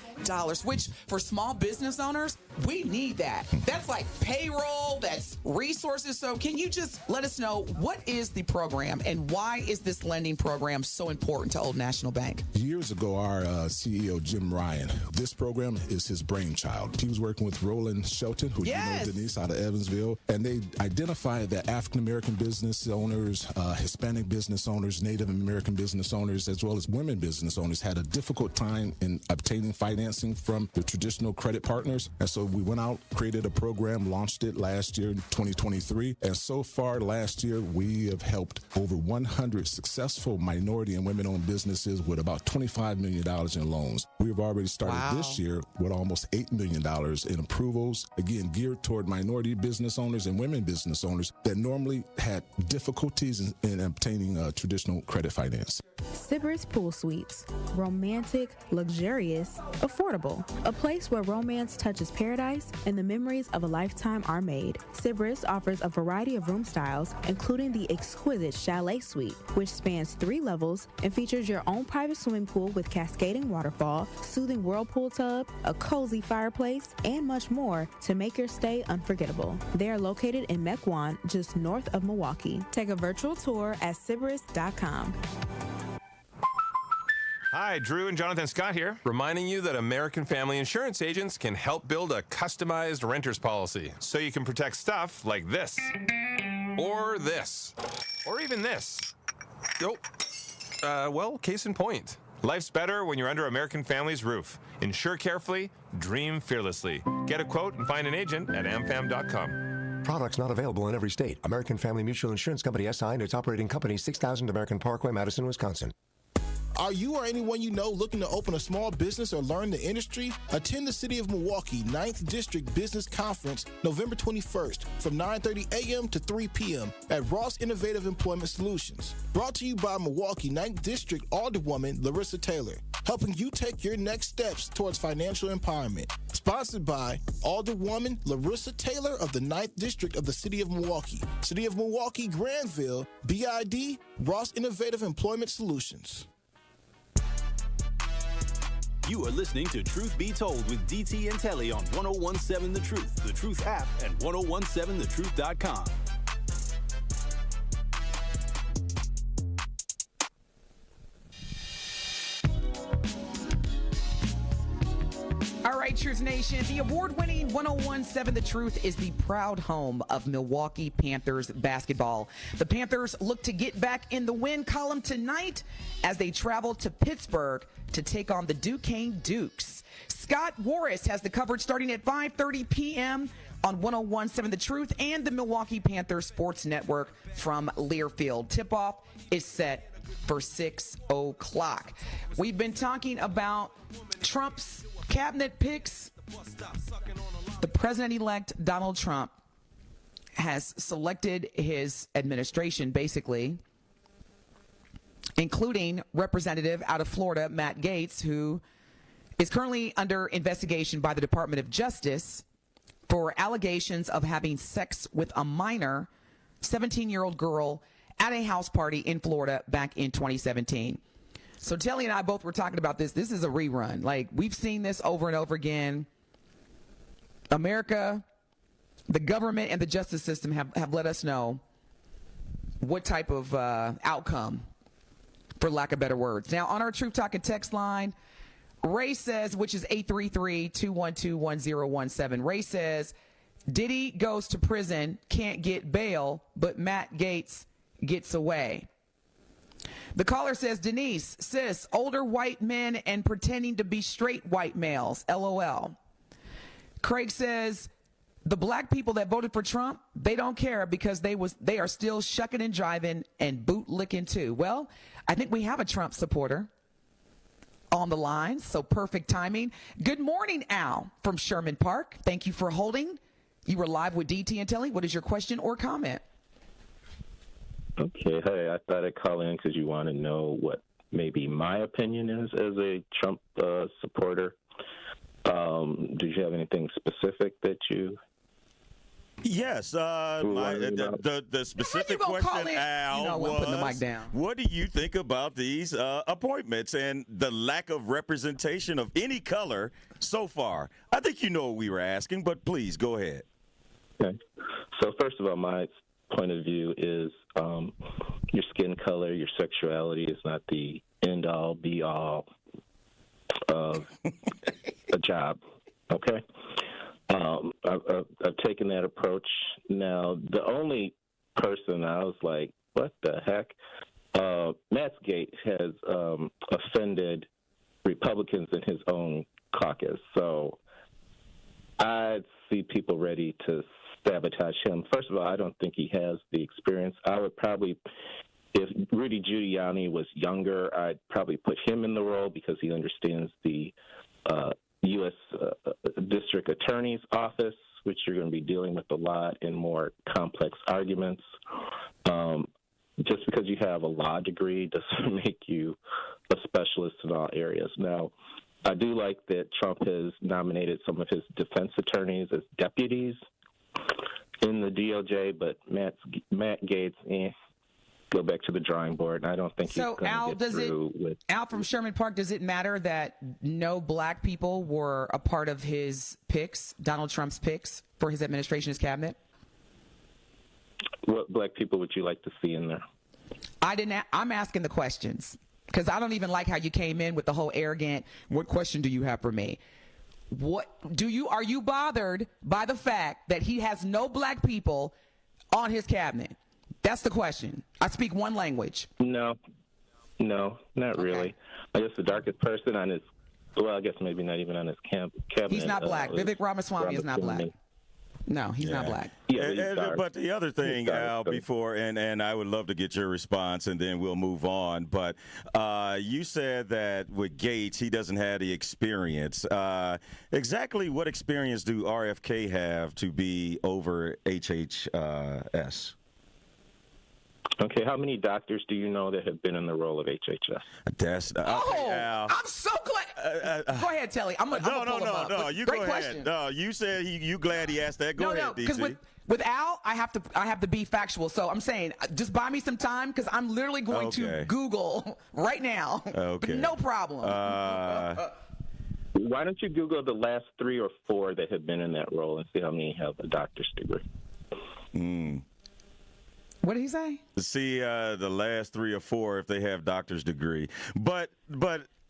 which for small business owners, we need that. That's like payroll, that's resources. So can you just let us know what is the program and why is this lending program so important to Old National Bank? Years ago, our CEO, Jim Ryan, this program is his brainchild. He was working with Roland Shelton, who you know, Denise, out of Evansville, and they identified that African-American business owners, Hispanic business owners, Native American business owners, as well as women business owners had a difficult time in obtaining financing from the traditional credit partners. And so we went out, created a program, launched it last year, 2023. And so far last year, we have helped over 100 successful minority and women-owned businesses with about $25 million in loans. We've already started this year with almost $8 million in approvals, again, geared toward minority business owners and women business owners that normally had difficulties in obtaining traditional credit finance. Sybaris Pool Suites. Romantic, luxurious, affordable. A place where romance touches paradise and the memories of a lifetime are made. Sybaris offers a variety of room styles, including the exquisite Chalet Suite, which spans 3 levels and features your own private swimming pool with cascading waterfall, soothing whirlpool tub, a cozy fireplace, and much more to make your stay unforgettable. They are located in Mequon, just north of Milwaukee. Take a virtual tour at Sybaris.com. Hi, Drew and Jonathan Scott here, reminding you that American Family Insurance agents can help build a customized renter's policy so you can protect stuff like this, or this, or even this. Well, case in point. Life's better when you're under American Family's roof. Insure carefully, dream fearlessly. Get a quote and find an agent at amfam.com. Products not available in every state. American Family Mutual Insurance Company SI and its operating company 6000 American Parkway, Madison, Wisconsin. Are you or anyone you know looking to open a small business or learn the industry? Attend the City of Milwaukee 9th District Business Conference November 21st from 9:30 a.m. to 3 p.m. at Ross Innovative Employment Solutions. Brought to you by Milwaukee 9th District Alderwoman Larissa Taylor, helping you take your next steps towards financial empowerment. Sponsored by Alderwoman Larissa Taylor of the 9th District of the City of Milwaukee. City of Milwaukee, Granville, BID, Ross Innovative Employment Solutions. You are listening to Truth Be Told with DT and Telly on 1017 The Truth app, and 1017thetruth.com. All right, Truth Nation, the award-winning 1017 The Truth is the proud home of Milwaukee Panthers basketball. The Panthers look to get back in the win column tonight as they travel to Pittsburgh to take on the Duquesne Dukes. Scott Warris has the coverage starting at 5:30 p.m. on 1017 The Truth and the Milwaukee Panthers Sports Network from Learfield. Tip-off is set for 6 o'clock. We've been talking about Trump's cabinet picks. The president-elect Donald Trump has selected his administration, basically, including Representative out of Florida, Matt Gaetz, who is currently under investigation by the Department of Justice for allegations of having sex with a minor 17-year-old girl at a house party in Florida back in 2017. So Telly and I both were talking about this. This is a rerun. Like, we've seen this over and over again. America, the government, and the justice system have let us know what type of outcome, for lack of better words. Now, on our Truth Talking text line, Ray says, which is 833-212-1017. Ray says, Diddy goes to prison, can't get bail, but Matt Gaetz gets away. The caller says, Denise, sis, older white men and pretending to be straight white males. LOL. Craig says, the black people that voted for Trump, they don't care because they are still shucking and jiving and bootlicking too. Well, I think we have a Trump supporter on the line, so perfect timing. Good morning, Al from Sherman Park. Thank you for holding. You were live with DT and Telly. What is your question or comment? Okay, hey, I thought I'd call in because you want to know what maybe my opinion is as a Trump supporter. Do you have anything specific that you... Yes, the specific question, Al, was, putting the mic down. What do you think about these appointments and the lack of representation of any color so far? I think you know what we were asking, but please go ahead. Okay. So first of all, my point of view is your skin color, your sexuality is not the end-all, be-all of a job, okay? I've taken that approach. Now, the only person I was like, what the heck? Matsgate has offended Republicans in his own caucus. So I see people ready to sabotage him. First of all, I don't think he has the experience. I would probably, if Rudy Giuliani was younger, I'd probably put him in the role because he understands the U.S. District Attorney's Office, which you're going to be dealing with a lot in more complex arguments. Just because you have a law degree doesn't make you a specialist in all areas. Now, I do like that Trump has nominated some of his defense attorneys as deputies in the DOJ, but Matt Gaetz, go back to the drawing board. I don't think he's going to get through with... Al from Sherman Park, does it matter that no black people were a part of his picks, Donald Trump's picks for his administration, his cabinet? What black people would you like to see in there? I'm asking the questions because I don't even like how you came in with the whole arrogant, what question do you have for me? Are you bothered by the fact that he has no black people on his cabinet? That's the question. I speak one language. No, not really. I guess the darkest person on his, well, I guess maybe not even on his cabinet. He's not black. Vivek Ramaswamy is not black. No, he's not black. Yeah, but the other thing, Al, before, and I would love to get your response, and then we'll move on. But you said that with Gates, he doesn't have the experience. Exactly what experience do RFK have to be over HHS? Okay, how many doctors do you know that have been in the role of HHS? I'm so glad. Go ahead, Telly. I'm gonna pull him up. No, you Great go question. ahead. No, you said you glad he asked that. Go ahead, because DC. with Al, I have to be factual. So I'm saying, just buy me some time because I'm literally going to Google right now. Okay. No problem. Why don't you Google the last 3 or 4 that have been in that role and see how many have a doctor's degree? What did he say? See the last 3 or 4 if they have doctor's degree. But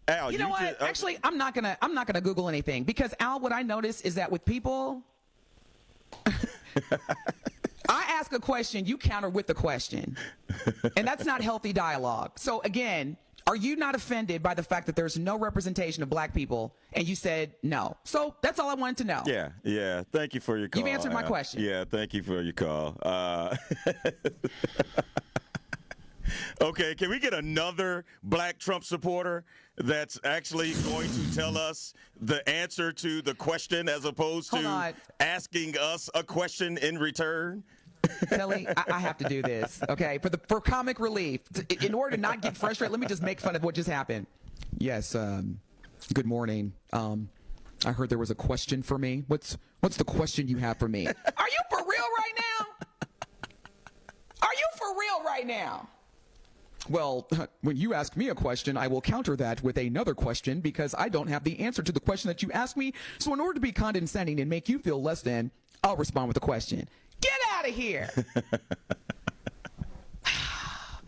Al, you know what? Actually, I'm not gonna Google anything because Al, what I notice is that with people, I ask a question, you counter with the question, and that's not healthy dialogue. So again, are you not offended by the fact that there's no representation of black people? And you said no. So that's all I wanted to know. Yeah. Thank you for your call. You've answered my question. Yeah, thank you for your call. Okay, can we get another black Trump supporter that's actually going to tell us the answer to the question as opposed to asking us a question in return? Telly, I have to do this, okay? For comic relief, in order to not get frustrated, let me just make fun of what just happened. Yes, good morning. I heard there was a question for me. What's the question you have for me? Are you for real right now? Are you for real right now? Well, when you ask me a question, I will counter that with another question because I don't have the answer to the question that you asked me. So in order to be condescending and make you feel less than, I'll respond with a question. Get out of here.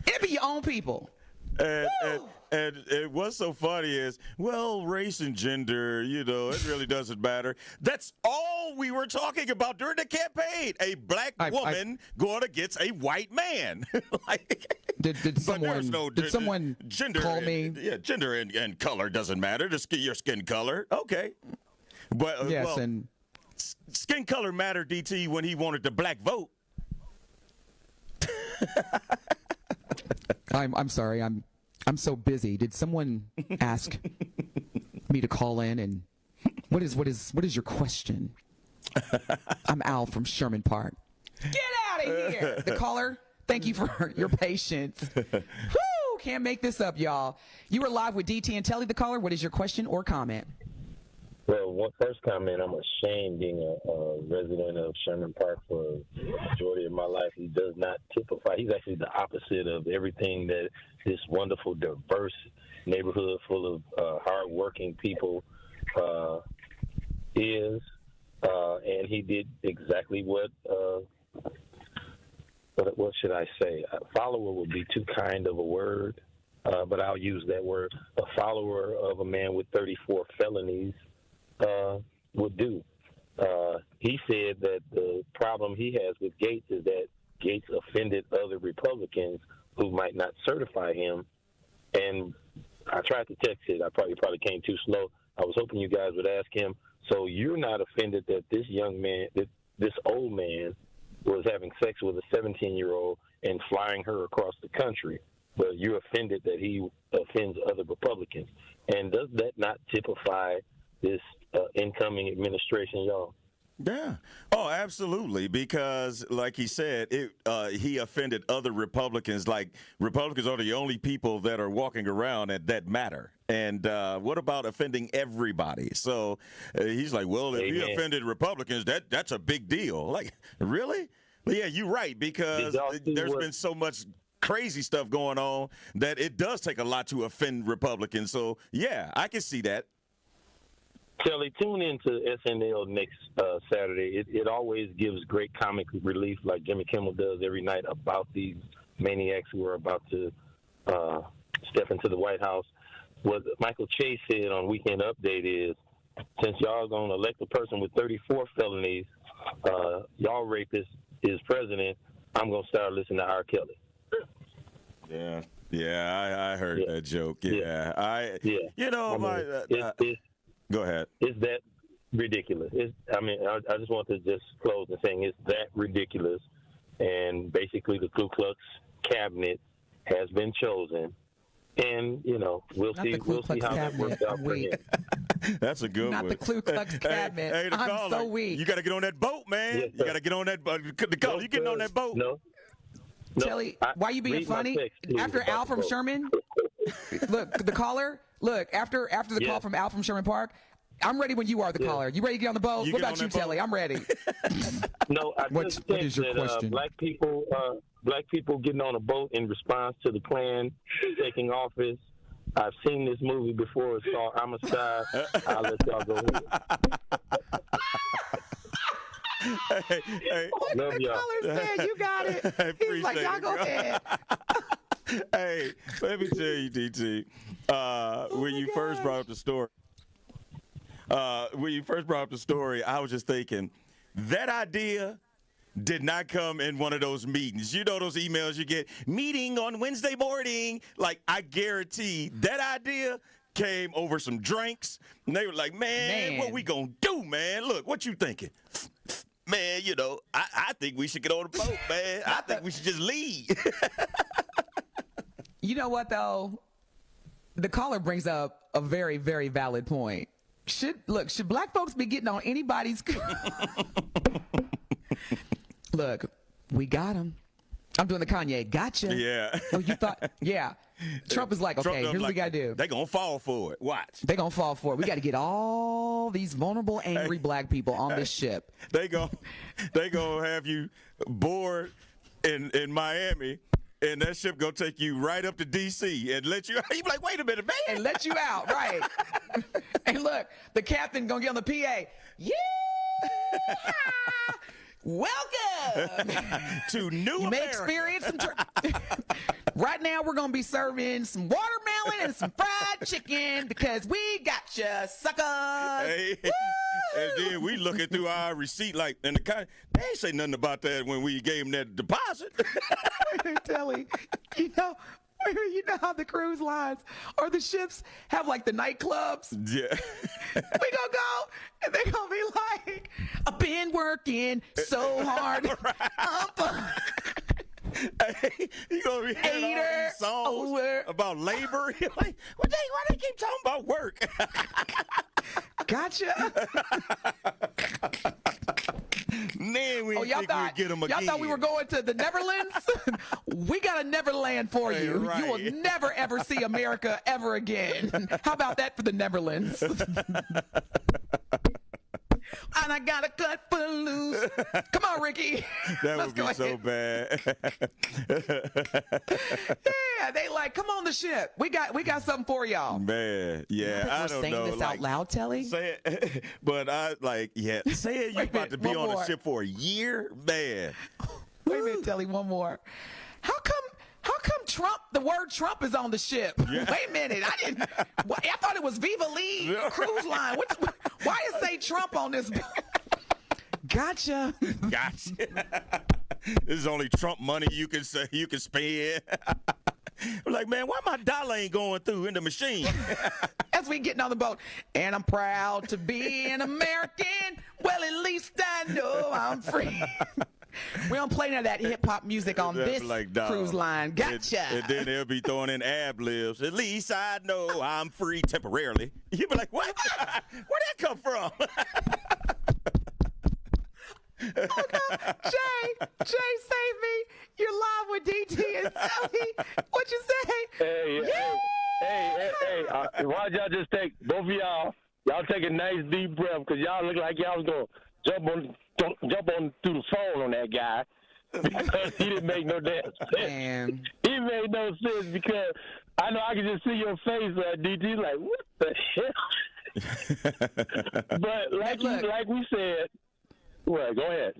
It be your own people. And And what's so funny is, well, race and gender, it really doesn't matter. That's all we were talking about during the campaign. A black woman going against a white man. Did someone gender call me? Yeah, gender and color doesn't matter. Your skin color. Okay. But yes, and skin color mattered, DT, when he wanted the black vote. I'm sorry. I'm so busy. Did someone ask me to call in? And what is your question? I'm Al from Sherman Park. Get out of here! The caller. Thank you for your patience. Woo! Can't make this up, y'all. You are live with DT and Telly. The caller. What is your question or comment? Well, first comment, I'm ashamed being a resident of Sherman Park for the majority of my life. He does not typify. He's actually the opposite of everything that this wonderful, diverse neighborhood full of hardworking people is. And he did exactly what should I say? A follower would be too kind of a word, but I'll use that word. A follower of a man with 34 felonies would do. He said that the problem he has with Gates is that Gates offended other Republicans who might not certify him. And I tried to text it. I probably came too slow. I was hoping you guys would ask him, so you're not offended that this young man, that this old man was having sex with a 17-year-old and flying her across the country, but you're offended that he offends other Republicans. And does that not typify this incoming administration, y'all? Yeah. Oh, absolutely. Because, like he said, he offended other Republicans. Like, Republicans are the only people that are walking around that matter. And what about offending everybody? So he's like, well, if he offended Republicans, that's a big deal. Like, really? Yeah, you're right. Because there's been so much crazy stuff going on that it does take a lot to offend Republicans. So, yeah, I can see that. Telly, tune in to SNL next Saturday. It always gives great comic relief like Jimmy Kimmel does every night about these maniacs who are about to step into the White House. What Michael Chase said on Weekend Update is, since y'all going to elect a person with 34 felonies, y'all rapist is president, I'm going to start listening to R. Kelly. Yeah, I heard that joke. Yeah. Go ahead. Is that ridiculous? I just want to just close in saying it's that ridiculous. And basically the Ku Klux cabinet has been chosen. And, we'll see how that works out for him. That's a good one. Not the Ku Klux cabinet. Hey, I'm so weak. You got to get on that boat, man. Yes, you got to get on that boat. You getting on that boat? No. Telly, why you being funny? After Al from Sherman, look, the caller, after the call from Al from Sherman Park, I'm ready when you are the caller. You ready to get on the boat? What about you, Telly? I'm ready. No, what is your question? Black people getting on a boat in response to the Klan taking office. I've seen this movie before. It's called Amistad. I'll let y'all go ahead. Hey, love y'all. The caller said you got it. He's like, y'all go ahead. Hey, let me tell you, DT, when you first brought up the story, I was just thinking, that idea did not come in one of those meetings. You know those emails you get, meeting on Wednesday morning. Like, I guarantee that idea came over some drinks, and they were like, man. What we gonna do, man? Look, what you thinking? Man, I think we should get on the boat, man. I think we should just leave. You know what, though? The caller brings up a very, very valid point. Should black folks be getting on anybody's... Look, we got him. I'm doing the Kanye. Gotcha. Yeah. Oh, you thought? Yeah. Trump is like, okay, here's what we got to do. They're going to fall for it. Watch. They're going to fall for it. We got to get all these vulnerable, angry black people on this ship. They gonna have you board in Miami, and that ship going to take you right up to D.C. and let you out. You be like, wait a minute, man. And let you out, right. And look, the captain going to get on the PA. Yeah! Welcome to New You may America. experience some Right now, we're going to be serving some watermelon and some fried chicken because we got you, suckers. Hey, and then we looking through our receipt like, and they ain't say nothing about that when we gave them that deposit. Telly, you know how the cruise lines or the ships have like the nightclubs? Yeah. We gonna go and they're gonna be like, I've been working so hard. Hey, you gonna be hearing all these songs about labor? You're like, why they keep talking about work? Gotcha. Man, we y'all think thought, we'd get them again. Y'all thought we were going to the Neverlands? We got a Neverland for you. Right. You will never, ever see America ever again. How about that for the Neverlands? And I got a cut for loose. Come on, Ricky. That would be so bad. Yeah, they like, come on the ship. We got something for y'all. Man, yeah, I don't know. We're saying this out loud, Telly? Say it, but say you about to be on the ship for a year, man. Wait a minute, Telly, one more. How come Trump, the word Trump is on the ship? Yeah. Wait a minute. I thought it was Viva Lee Cruise Line. Why is say Trump on this? Gotcha. This is only Trump money you can spend. I'm like, man, why my dollar ain't going through in the machine? As we getting on the boat, and I'm proud to be an American. Well, at least I know I'm free. We don't play none of that hip-hop music on this cruise line. Gotcha. And then they'll be throwing in ad-libs. At least I know I'm free temporarily. You'll be like, what? Where'd that come from? Jay, save me. You're live with DT and Telly. What you say? Hey, why don't y'all just take, both of y'all take a nice deep breath, because y'all look like y'all was going to jump on through the phone on that guy, because he didn't make no damn sense. He made no sense, because I know I can just see your face, DT, like, what the hell? But like we said, well, go ahead.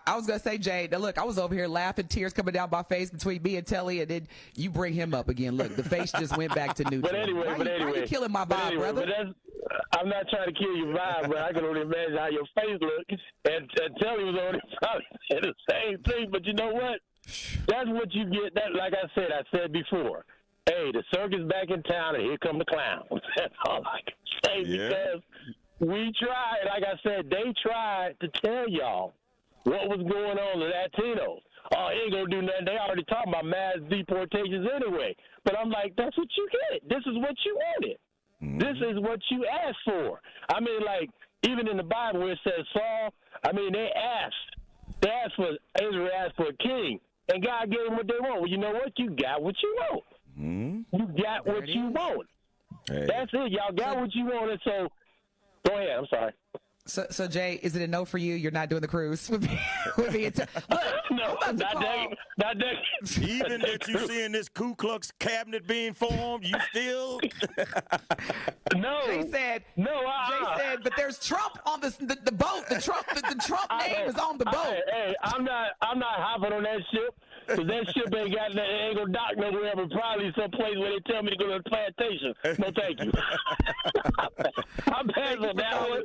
I was going to say, Jay, now look, I was over here laughing, tears coming down my face between me and Telly, and then you bring him up again. Look, the face just went back to neutral. But anyway, why are you killing my vibe, brother? I'm not trying to kill your vibe, but I can only imagine how your face looks. And Telly was only probably saying the same thing, but you know what? That's what you get. That, like I said before. Hey, the circus back in town, and here come the clowns. That's all I can say, because we tried. Like I said, they tried to tell y'all what was going on with Latinos. Oh, he ain't going to do nothing. They already talking about mass deportations anyway. But I'm like, that's what you get. This is what you wanted. This is what you asked for. I mean, like, even in the Bible where it says Saul, I mean, Israel asked for a king, and God gave them what they want. Well, you know what? You got what you want. You got what you want. Hey. That's it. Y'all got what you wanted, so go ahead. I'm sorry. So Jay, is it a no for you? You're not doing the cruise with me? Look, no, not that. Even that you seeing this Ku Klux cabinet being formed, you still? No. Jay said, but there's Trump on the boat. The Trump name is on the boat. Hey, I'm not hopping on that ship, because that ship ain't gonna dock nowhere, but probably someplace where they tell me to go to the plantation. No, thank you. I'm passing on that one.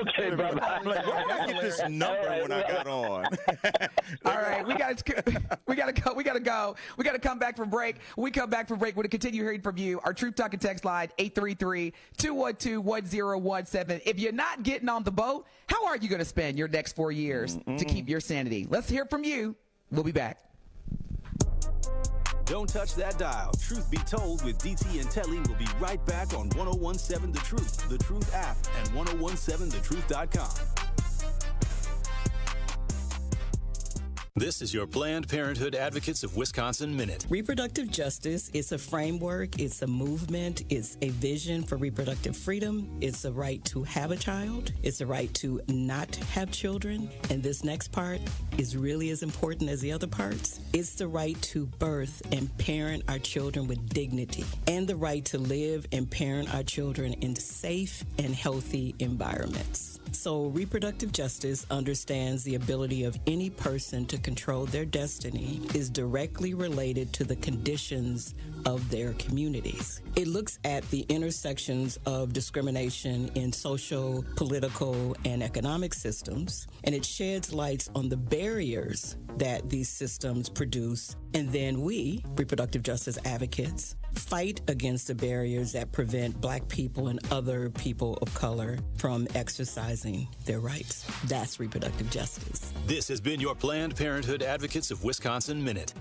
Okay, brother. I'm like, where did I get this number when I got on? All right, we gotta go. We gotta come back from break. When we come back from break, we're gonna continue hearing from you. Our Truth Talking text line 833-212-1017. If you're not getting on the boat, how are you gonna spend your next 4 years to keep your sanity? Let's hear from you. We'll be back. Don't touch that dial. Truth Be Told with DT and Telly will be right back on 1017 The Truth, The Truth app, and 1017thetruth.com. This is your Planned Parenthood Advocates of Wisconsin Minute. Reproductive justice is a framework, it's a movement, it's a vision for reproductive freedom, it's a right to have a child, it's a right to not have children, and this next part is really as important as the other parts. It's the right to birth and parent our children with dignity, and the right to live and parent our children in safe and healthy environments. So reproductive justice understands the ability of any person to control their destiny is directly related to the conditions of their communities. It looks at the intersections of discrimination in social, political, and economic systems, and it sheds lights on the barriers that these systems produce. And then we, reproductive justice advocates, fight against the barriers that prevent Black people and other people of color from exercising their rights. That's reproductive justice. This has been your Planned Parenthood Advocates of Wisconsin Minute.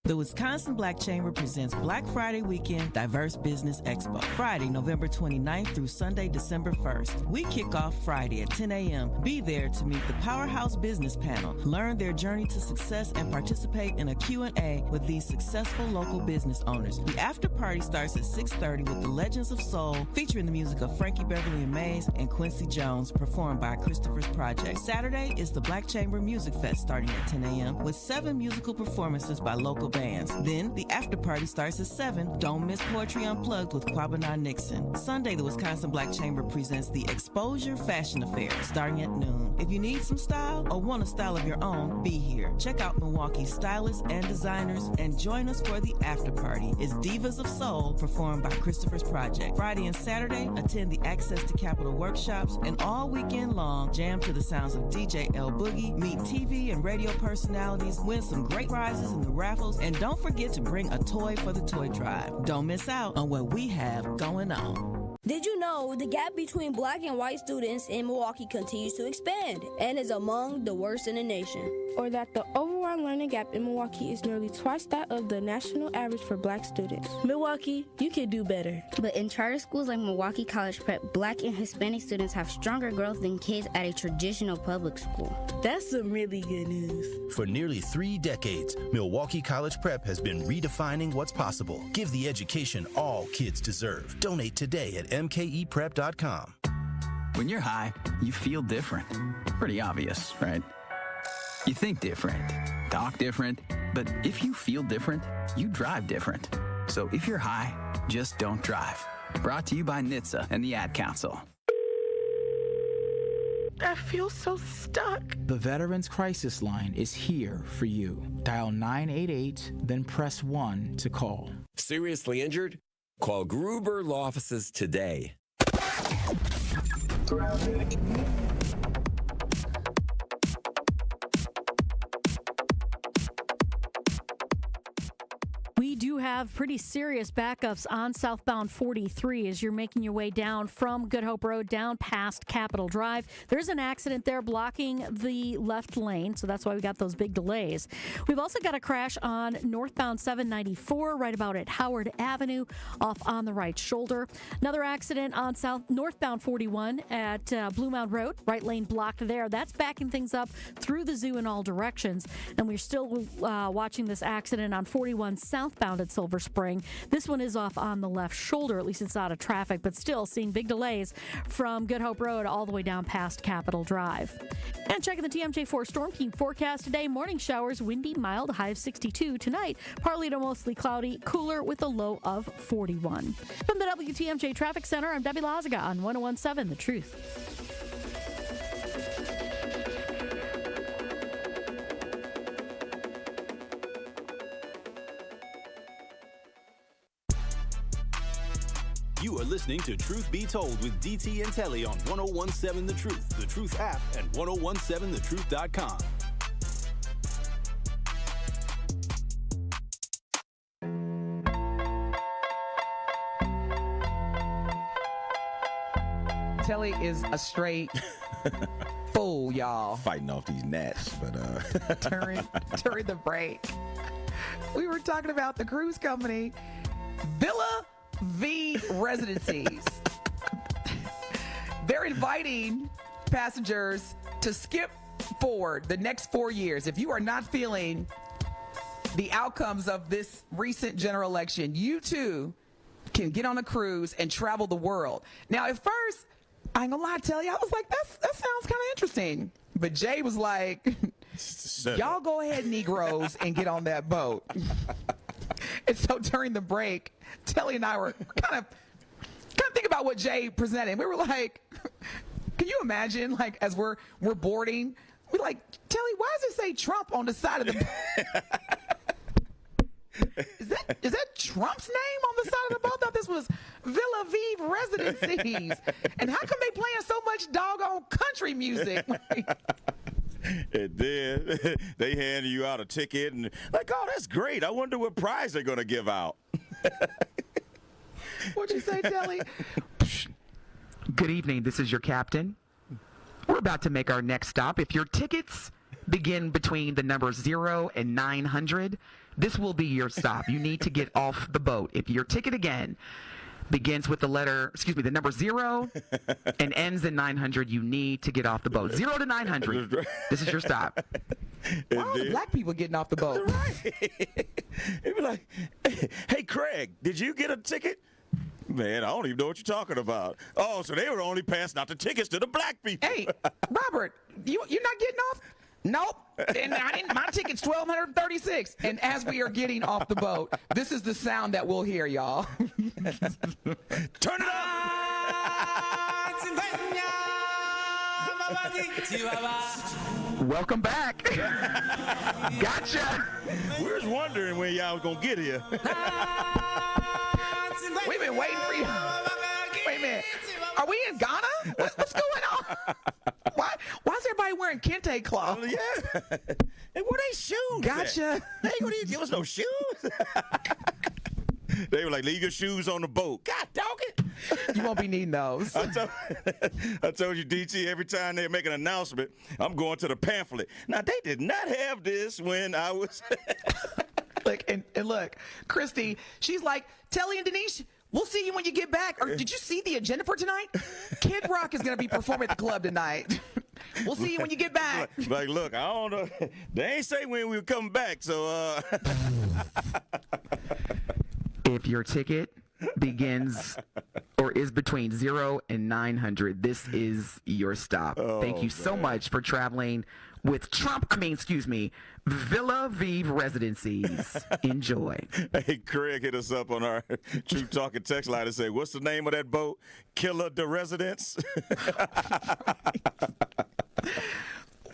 The Wisconsin Black Chamber presents Black Friday Weekend Diverse Business Expo, Friday, November 29th through Sunday, December 1st. We kick off Friday at 10 a.m. Be there to meet the Powerhouse Business Panel, learn their journey to success, and participate in a Q&A with these successful local business owners. The after party starts at 6:30 with the Legends of Soul, featuring the music of Frankie Beverly and Mays and Quincy Jones, performed by Christopher's Project. Saturday is the Black Chamber Music Fest starting at 10 a.m. with 7 musical performances by local bands. Then the after party starts at 7. Don't miss Poetry Unplugged with Kwabena Nixon. Sunday, the Wisconsin Black Chamber presents the Exposure Fashion Affair starting at noon. If you need some style or want a style of your own, be here. Check out Milwaukee's stylists and designers and join us for the after party. It's Divas of Soul, performed by Christopher's Project. Friday and Saturday, attend the Access to Capital workshops, and all weekend long, jam to the sounds of DJ L Boogie, meet TV and radio personalities, win some great prizes in the raffles, and don't forget to bring a toy for the toy drive. Don't miss out on what we have going on. Did you know the gap between Black and white students in Milwaukee continues to expand and is among the worst in the nation? Or that the overall learning gap in Milwaukee is nearly twice that of the national average for Black students? Milwaukee, you can do better. But in charter schools like Milwaukee College Prep, Black and Hispanic students have stronger growth than kids at a traditional public school. That's some really good news. For nearly 3 decades, Milwaukee College Prep has been redefining what's possible. Give the education all kids deserve. Donate today at mkeprep.com. When you're high, you feel different. Pretty obvious, right? You think different, talk different, but if you feel different, you drive different. So if you're high, just don't drive. Brought to you by NHTSA and the Ad Council. I feel so stuck. The Veterans Crisis Line is here for you. Dial 988, then press 1 to call. Seriously injured? Call Gruber Law Offices today. We do have pretty serious backups on southbound 43 as you're making your way down from Good Hope Road down past Capitol Drive. There's an accident there blocking the left lane, so that's why we got those big delays. We've also got a crash on northbound 794 right about at Howard Avenue off on the right shoulder. Another accident on northbound 41 at Blue Mound Road, right lane blocked there. That's backing things up through the zoo in all directions. And we're still watching this accident on 41 southbound at Silver Spring. This one is off on the left shoulder. At least it's out of traffic, but still seeing big delays from Good Hope Road all the way down past Capitol Drive. And checking the TMJ4 Storm Team forecast today, morning showers, windy, mild, high of 62. Tonight, partly to mostly cloudy, cooler with a low of 41. From the WTMJ Traffic Center, I'm Debbie Lazaga on 101.7 The Truth. You are listening to Truth Be Told with DT and Telly on 101.7 The Truth app, and 1017thetruth.com. Telly is a straight fool, y'all. Fighting off these gnats, but during the break, we were talking about the cruise company Villa V Residencies. They're inviting passengers to skip forward, the next 4 years, if you are not feeling the outcomes of this recent general election, you too can get on a cruise and travel the world. Now, at first, I ain't gonna lie, Telly, I was like, that sounds kind of interesting. But Jay was like, y'all go ahead, Negroes, and get on that boat. And so during the break, Telly and I were kind of think about what Jay presented. We were like, can you imagine, like, as we're boarding, we're like, Telly, why does it say Trump on the side of the boat? Is that Trump's name on the side of the boat? I thought this was Villa Vive Residencies. And how come they playing so much doggone country music? It did. They handed you out a ticket and like, oh, that's great. I wonder what prize they're going to give out. What'd you say, Telly? Good evening. This is your captain. We're about to make our next stop. If your tickets begin between the numbers 0 and 900, this will be your stop. You need to get off the boat. If your ticket again begins with the number 0 and ends in 900, you need to get off the boat. 0 to 900. This is your stop. Why are the black people getting off the boat? Right. It'd be like, hey, Craig, did you get a ticket? Man, I don't even know what you're talking about. Oh, so they were only passing out the tickets to the black people. Hey, Robert, you're not getting off? Nope. And my ticket's $1,236. And as we are getting off the boat, this is the sound that we'll hear, y'all. Turn it up! Welcome back. Gotcha. We was wondering when y'all was going to get here. We've been waiting for you. Wait a minute. Are we in Ghana? What's going on? Why is everybody wearing kente cloth? Yeah. And where they shoes? Gotcha. They ain't gonna give us no shoes. They were like, leave your shoes on the boat. God dog it. You won't be needing those. I told you, DT, every time they make an announcement, I'm going to the pamphlet. Now, they did not have this when I was... Look, and look, Christy, she's like, Telly and Denise, we'll see you when you get back. Or did you see the agenda for tonight? Kid Rock is going to be performing at the club tonight. We'll see you when you get back. Like, look, I don't know. They ain't say when we were coming back, so... If your ticket begins or is between 0 and 900, this is your stop. Thank you so much for traveling with Villa Vive Residencies. Enjoy. Hey, Craig hit us up on our True Talking text line and say, what's the name of that boat? Killer the Residence?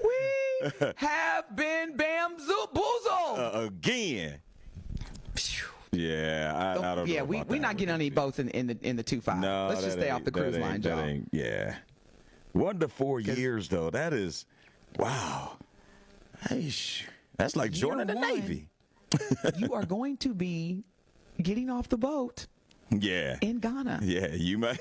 We have been bamboozled. Again. Yeah, I don't know. Yeah, we're not getting on any boats in the 2-5. No, let's just stay off the cruise line, Joe. Yeah. 1 to 4 years, though. That is, wow. Hey, that's like joining the Navy. You are going to be getting off the boat. Yeah. In Ghana. Yeah, you might.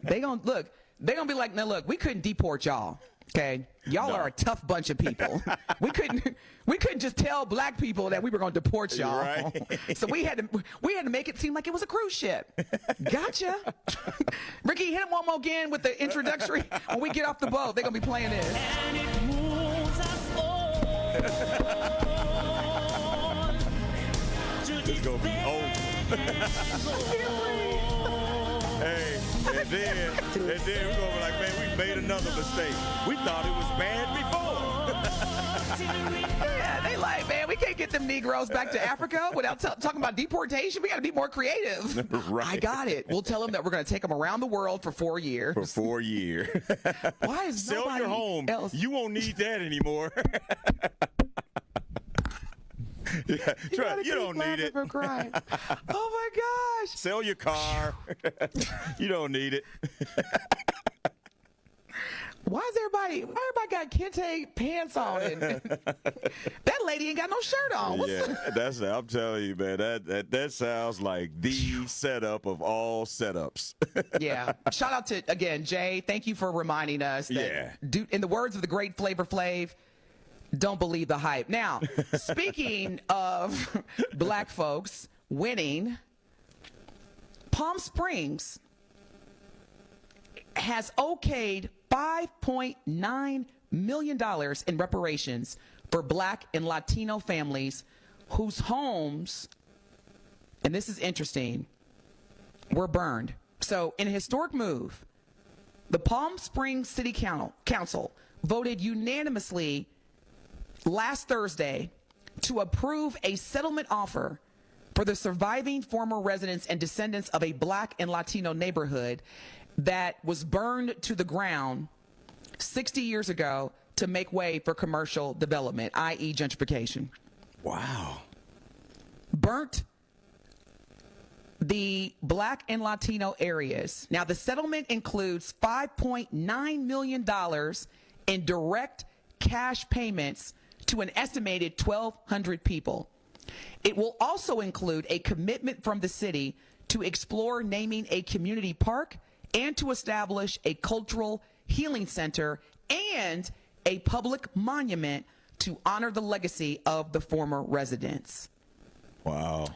They're going to be like, now look, we couldn't deport y'all. Okay, y'all are a tough bunch of people. We couldn't just tell black people that we were going to deport y'all. Right. So we had to make it seem like it was a cruise ship. Gotcha. Ricky, hit him one more again with the introductory. When we get off the boat, they're gonna be playing this. And it moves us on. It's gonna be old. Hey, and then we're gonna be like, man, we made another mistake. We thought it was bad before. Yeah, they like, man, we can't get them Negroes back to Africa without talking about deportation. We got to be more creative. Right. I got it. We'll tell them that we're going to take them around the world for 4 years. For 4 years. Why is Sell nobody your home. else? You won't need that anymore. Yeah, you don't need it. Oh my gosh. Sell your car. You don't need it. Why everybody got kente pants on? And that lady ain't got no shirt on. I'm telling you, man, that sounds like the setup of all setups. Yeah. Shout out to, again, Jay. Thank you for reminding us that, in the words of the great Flavor Flav, don't believe the hype. Now, speaking of black folks winning, Palm Springs has okayed $5.9 million in reparations for Black and Latino families whose homes, and this is interesting, were burned. So in a historic move, the Palm Springs City Council voted unanimously last Thursday to approve a settlement offer for the surviving former residents and descendants of a Black and Latino neighborhood that was burned to the ground 60 years ago to make way for commercial development, i.e. gentrification. Wow. Burnt the Black and Latino areas. Now, the settlement includes $5.9 million in direct cash payments to an estimated 1,200 people. It will also include a commitment from the city to explore naming a community park and to establish a cultural healing center and a public monument to honor the legacy of the former residents. Wow.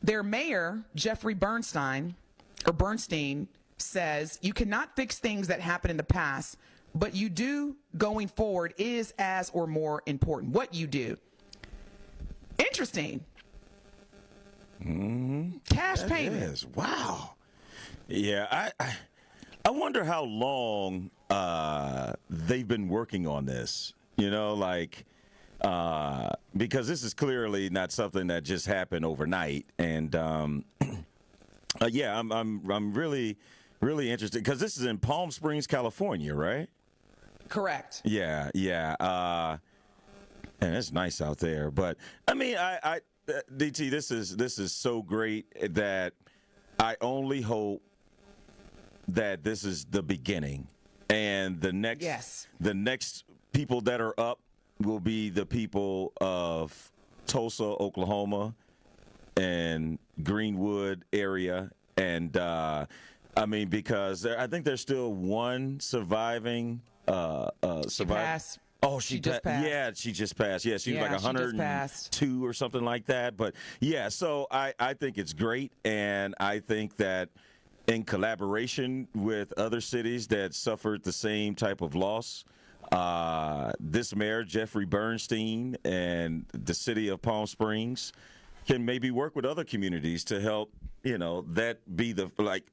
Their mayor, Jeffrey Bernstein, says you cannot fix things that happened in the past, but you do going forward is as or more important. What you do. Interesting. Mm-hmm. Cash payment. Wow. Yeah, I wonder how long they've been working on this. You know, like because this is clearly not something that just happened overnight. And yeah, I'm really interested because this is in Palm Springs, California, right? Correct. Yeah. And it's nice out there, but I mean, I DT, this is so great that I only hope that this is the beginning, and the next people that are up will be the people of Tulsa, Oklahoma, and Greenwood area, and I mean, because I think there's still one surviving Passed. Oh, she just passed. Yeah, she just passed. Yeah, she was like 102 or something like that. But yeah, so I think it's great, and I think that in collaboration with other cities that suffered the same type of loss, this mayor, Jeffrey Bernstein, and the city of Palm Springs can maybe work with other communities to help, you know, that be the, like,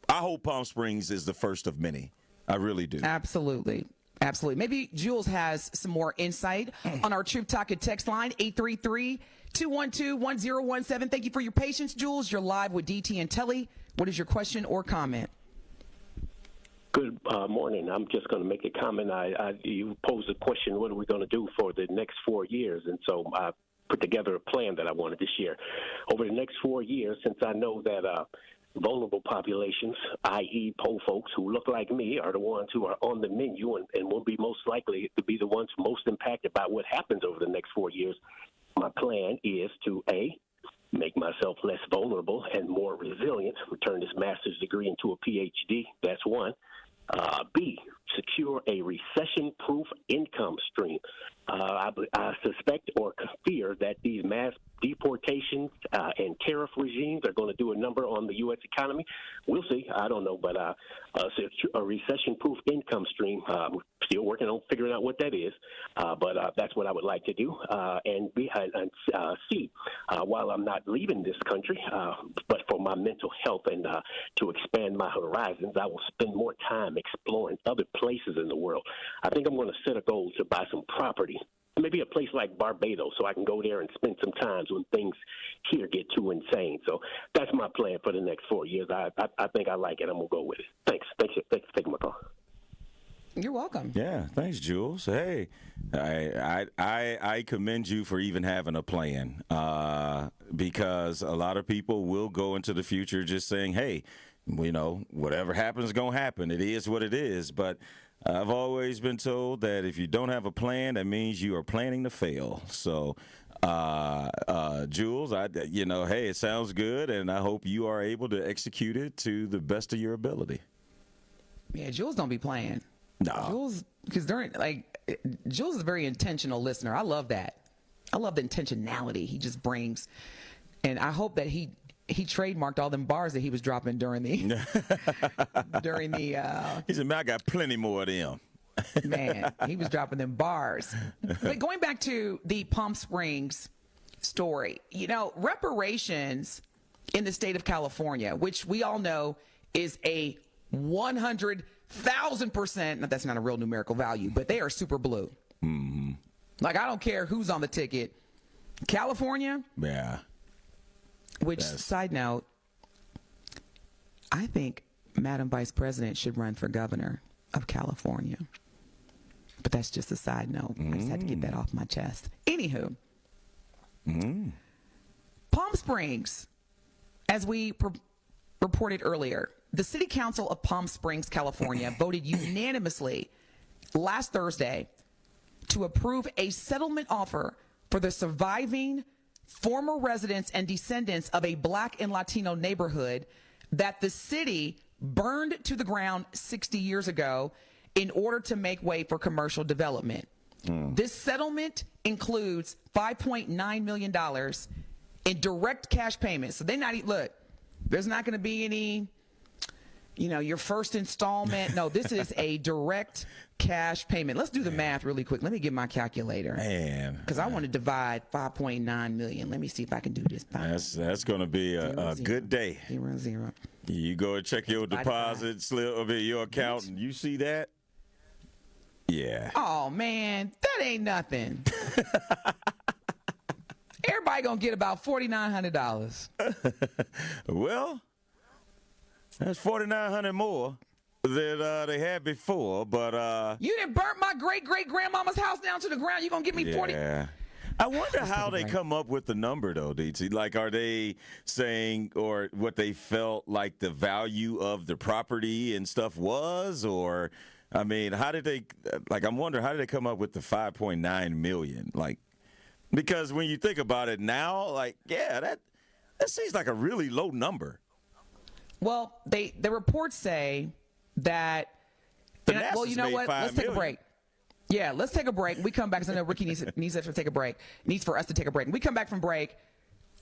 I hope Palm Springs is the first of many. I really do. Absolutely. Maybe Jules has some more insight on our Truth Talk and text line, 833-212-1017. Thank you for your patience, Jules. You're live with DT and Telly. What is your question or comment? Good morning. I'm just going to make a comment. You posed a question, what are we going to do for the next 4 years? And so I put together a plan that I wanted to share. Over the next 4 years, since I know that vulnerable populations, i.e. poor folks who look like me, are the ones who are on the menu and will be most likely to be the ones most impacted by what happens over the next 4 years. My plan is to, A, make myself less vulnerable and more resilient, return this master's degree into a PhD. That's one. B, secure a recession-proof income stream. I suspect or fear that these mass deportations and tariff regimes are going to do a number on the U.S. economy. We'll see. I don't know, but a recession-proof income stream. We're still working on figuring out what that is, but that's what I would like to do. And C, while I'm not leaving this country, but for my mental health and to expand my horizons, I will spend more time exploring other places in the world. I think I'm going to set a goal to buy some property, maybe a place like Barbados, so I can go there and spend some time when things here get too insane. So that's my plan for the next 4 years. I think I like it. I'm going to go with it. Thanks for taking my call. You're welcome. Yeah, thanks, Jules. Hey, I commend you for even having a plan because a lot of people will go into the future just saying, hey, you know, whatever happens is going to happen. It is what it is. But I've always been told that if you don't have a plan, that means you are planning to fail. So, Jules, hey, it sounds good, and I hope you are able to execute it to the best of your ability. Yeah, Jules don't be playing. No. Jules, because Jules is a very intentional listener. I love that. I love the intentionality he just brings. And I hope that he trademarked all them bars that he was dropping during the He said, man, I got plenty more of them. Man, he was dropping them bars. But going back to the Palm Springs story, reparations in the state of California, which we all know is a 100,000%, that's not a real numerical value, but they are super blue. Mm-hmm. Like, I don't care who's on the ticket. California? Yeah. Which, side note, I think Madam Vice President should run for governor of California. But that's just a side note. I just had to get that off my chest. Anywho, Palm Springs, as we reported earlier, the City Council of Palm Springs, California, voted unanimously last Thursday to approve a settlement offer for the surviving former residents and descendants of a Black and Latino neighborhood that the city burned to the ground 60 years ago in order to make way for commercial development. This settlement includes $5.9 million in direct cash payments. So they're not, look, there's not going to be any, your first installment. No, this is a direct cash payment. Let's do the math really quick. Let me get my calculator. Man. Because I want to divide 5.9 million. Let me see if I can do this. That's going to be a good day. 0. You go and check your deposit slip of your account and you see that? Yeah. Oh, man, that ain't nothing. Everybody going to get about $4,900. Well, that's $4,900 more than they had before, but you didn't burn my great-great-grandmama's house down to the ground. You going to give me 40? Yeah. I wonder how they come up with the number, though, DT. Like, are they saying or what they felt like the value of the property and stuff was? Or, I mean, how did they, like, I'm wondering, how did they come up with the $5.9 million? Like, because when you think about it now, like, yeah, that seems like a really low number. Well, the reports say that, well, you know what? Let's take a break. Yeah, let's take a break. We come back because I know Ricky needs us to take a break. Needs for us to take a break. When we come back from break,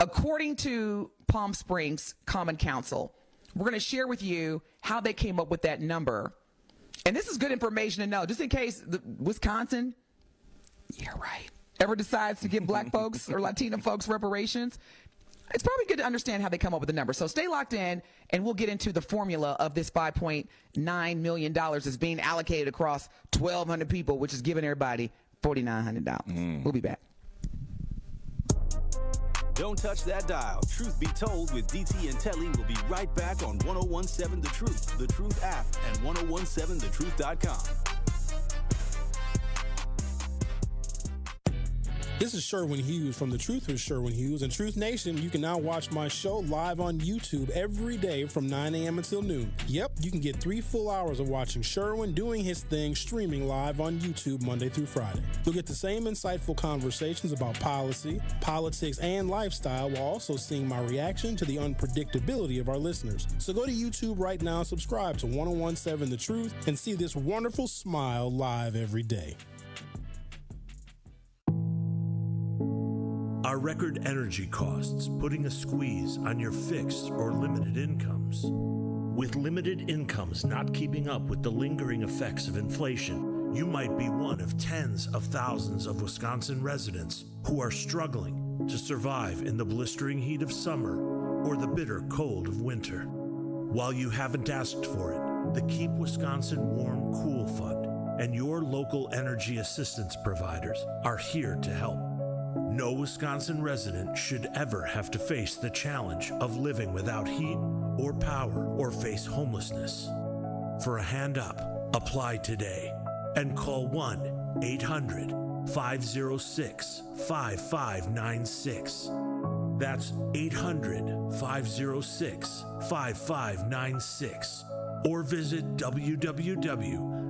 according to Palm Springs Common Council, we're going to share with you how they came up with that number. And this is good information to know, just in case Wisconsin, ever decides to give Black folks or Latino folks reparations. It's probably good to understand how they come up with the number. So stay locked in, and we'll get into the formula of this $5.9 million that's being allocated across 1,200 people, which is giving everybody $4,900. We'll be back. Don't touch that dial. Truth Be Told with DT and Telly will be right back on 1017 The Truth, The Truth app, and 1017thetruth.com. This is Sherwin Hughes from The Truth with Sherwin Hughes. And Truth Nation, you can now watch my show live on YouTube every day from 9 a.m. until noon. Yep, you can get 3 full hours of watching Sherwin doing his thing streaming live on YouTube Monday through Friday. You'll get the same insightful conversations about policy, politics, and lifestyle while also seeing my reaction to the unpredictability of our listeners. So go to YouTube right now and subscribe to 1017 The Truth and see this wonderful smile live every day. Are record energy costs putting a squeeze on your fixed or limited incomes? With limited incomes not keeping up with the lingering effects of inflation, you might be one of tens of thousands of Wisconsin residents who are struggling to survive in the blistering heat of summer or the bitter cold of winter. While you haven't asked for it, the Keep Wisconsin Warm Cool Fund and your local energy assistance providers are here to help. No Wisconsin resident should ever have to face the challenge of living without heat or power or face homelessness. For a hand up, apply today and call 1-800-506-5596. That's 800-506-5596. Or visit www.kwwf.org.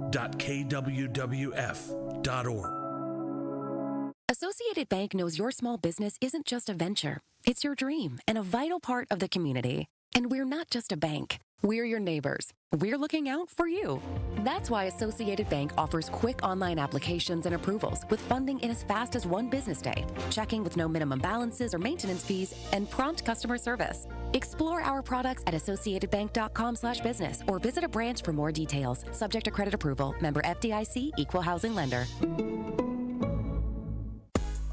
Associated Bank knows your small business isn't just a venture. It's your dream and a vital part of the community. And we're not just a bank. We're your neighbors. We're looking out for you. That's why Associated Bank offers quick online applications and approvals with funding in as fast as one business day, checking with no minimum balances or maintenance fees, and prompt customer service. Explore our products at associatedbank.com/business or visit a branch for more details. Subject to credit approval. Member FDIC, Equal Housing Lender.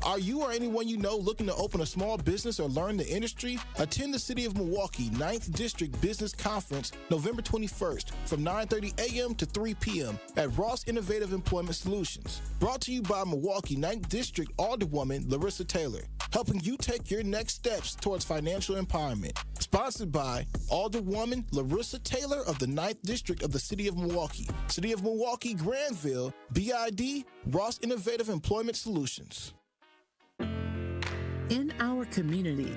Are you or anyone you know looking to open a small business or learn the industry? Attend the City of Milwaukee 9th District Business Conference November 21st from 9:30 a.m. to 3 p.m. at Ross Innovative Employment Solutions. Brought to you by Milwaukee 9th District Alderwoman Larissa Taylor, helping you take your next steps towards financial empowerment. Sponsored by Alderwoman Larissa Taylor of the 9th District of the City of Milwaukee. City of Milwaukee, Granville, BID, Ross Innovative Employment Solutions. In our community,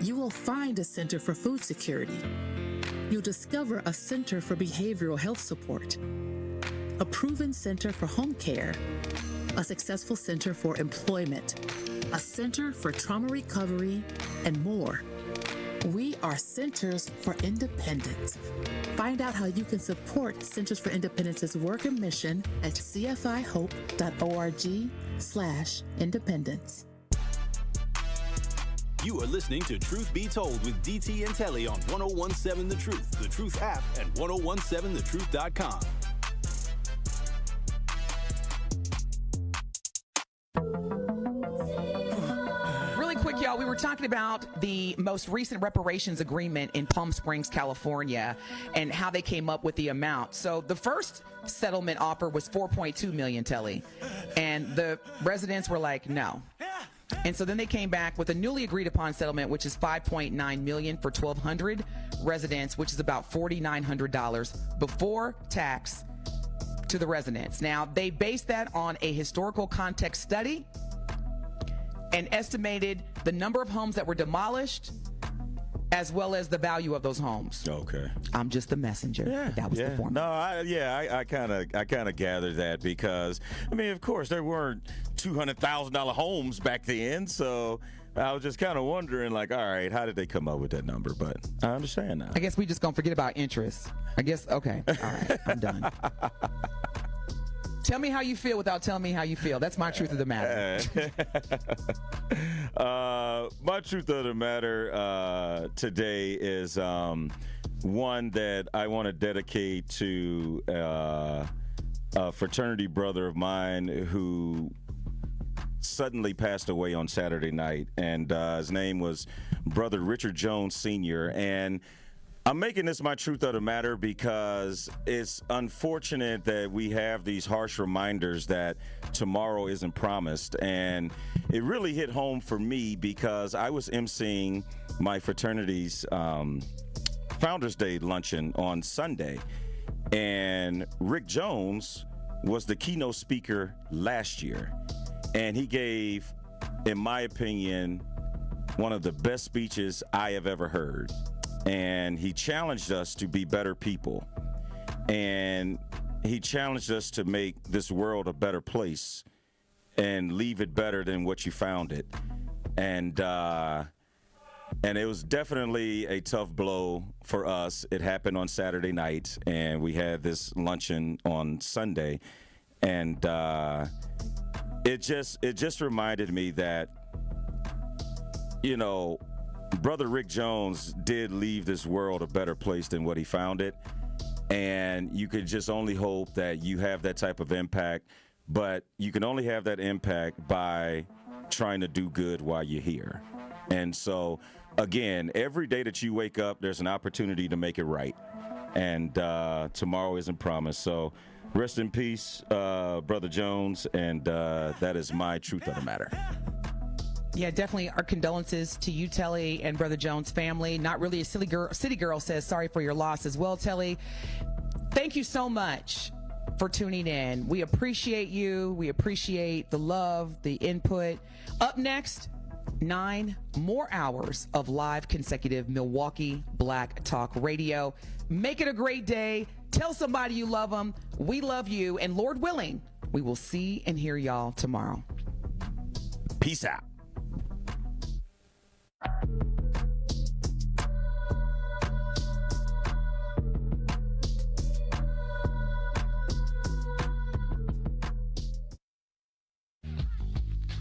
you will find a Center for Food Security. You'll discover a Center for Behavioral Health Support, a proven Center for Home Care, a successful Center for Employment, a Center for Trauma Recovery, and more. We are Centers for Independence. Find out how you can support Centers for Independence's work and mission at cfihope.org/independence. You are listening to Truth Be Told with DT and Telly on 1017 The Truth, The Truth app, and 1017thetruth.com. Really quick, y'all, we were talking about the most recent reparations agreement in Palm Springs, California, and how they came up with the amount. So the first settlement offer was $4.2 million, Telly, and the residents were like, no. And so then they came back with a newly agreed upon settlement, which is $5.9 million for 1,200 residents, which is about $4,900 before tax to the residents. Now, they based that on a historical context study and estimated the number of homes that were demolished as well as the value of those homes. Okay. I'm just the messenger. Yeah, that was the form. No, I kind of gathered that because, I mean, of course, there weren't $200,000 homes back then, so I was just kind of wondering, like, all right, how did they come up with that number? But I understand now. I guess we just gonna forget about interest. I guess, okay, all right, I'm done. Tell me how you feel without telling me how you feel. That's my truth of the matter. My truth of the matter today is one that I want to dedicate to a fraternity brother of mine who suddenly passed away on Saturday night. And his name was Brother Richard Jones Sr. And I'm making this my truth of the matter because it's unfortunate that we have these harsh reminders that tomorrow isn't promised. And it really hit home for me because I was emceeing my fraternity's Founders Day luncheon on Sunday. And Rick Jones was the keynote speaker last year. And he gave, in my opinion, one of the best speeches I have ever heard. And he challenged us to be better people. And he challenged us to make this world a better place and leave it better than what you found it. And it was definitely a tough blow for us. It happened on Saturday night, and we had this luncheon on Sunday. And it just reminded me that, you know, Brother Rick Jones did leave this world a better place than what he found it. And you could just only hope that you have that type of impact, but you can only have that impact by trying to do good while you're here. And so, again, every day that you wake up, there's an opportunity to make it right. And tomorrow isn't promised. So rest in peace, Brother Jones. And that is my truth of the matter. Yeah, definitely our condolences to you, Telly, and Brother Jones' family. Not really a silly girl. City Girl says sorry for your loss as well, Telly. Thank you so much for tuning in. We appreciate you. We appreciate the love, the input. Up next, 9 more hours of live consecutive Milwaukee Black Talk Radio. Make it a great day. Tell somebody you love them. We love you. And Lord willing, we will see and hear y'all tomorrow. Peace out.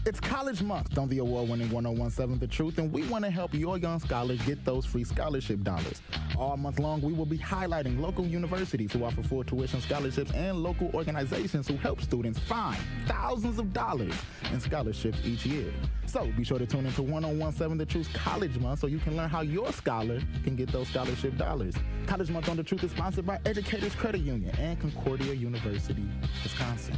It's College Month on the award-winning 1017 The Truth, and we want to help your young scholars get those free scholarship dollars. All month long, we will be highlighting local universities who offer full tuition scholarships and local organizations who help students find thousands of dollars in scholarships each year. So be sure to tune into 1017 The Truth's College Month so you can learn how your scholar can get those scholarship dollars. College Month on The Truth is sponsored by Educators Credit Union and Concordia University, Wisconsin.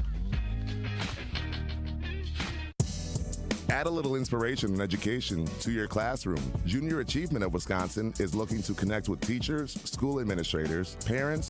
Add a little inspiration and education to your classroom. Junior Achievement of Wisconsin is looking to connect with teachers, school administrators, parents,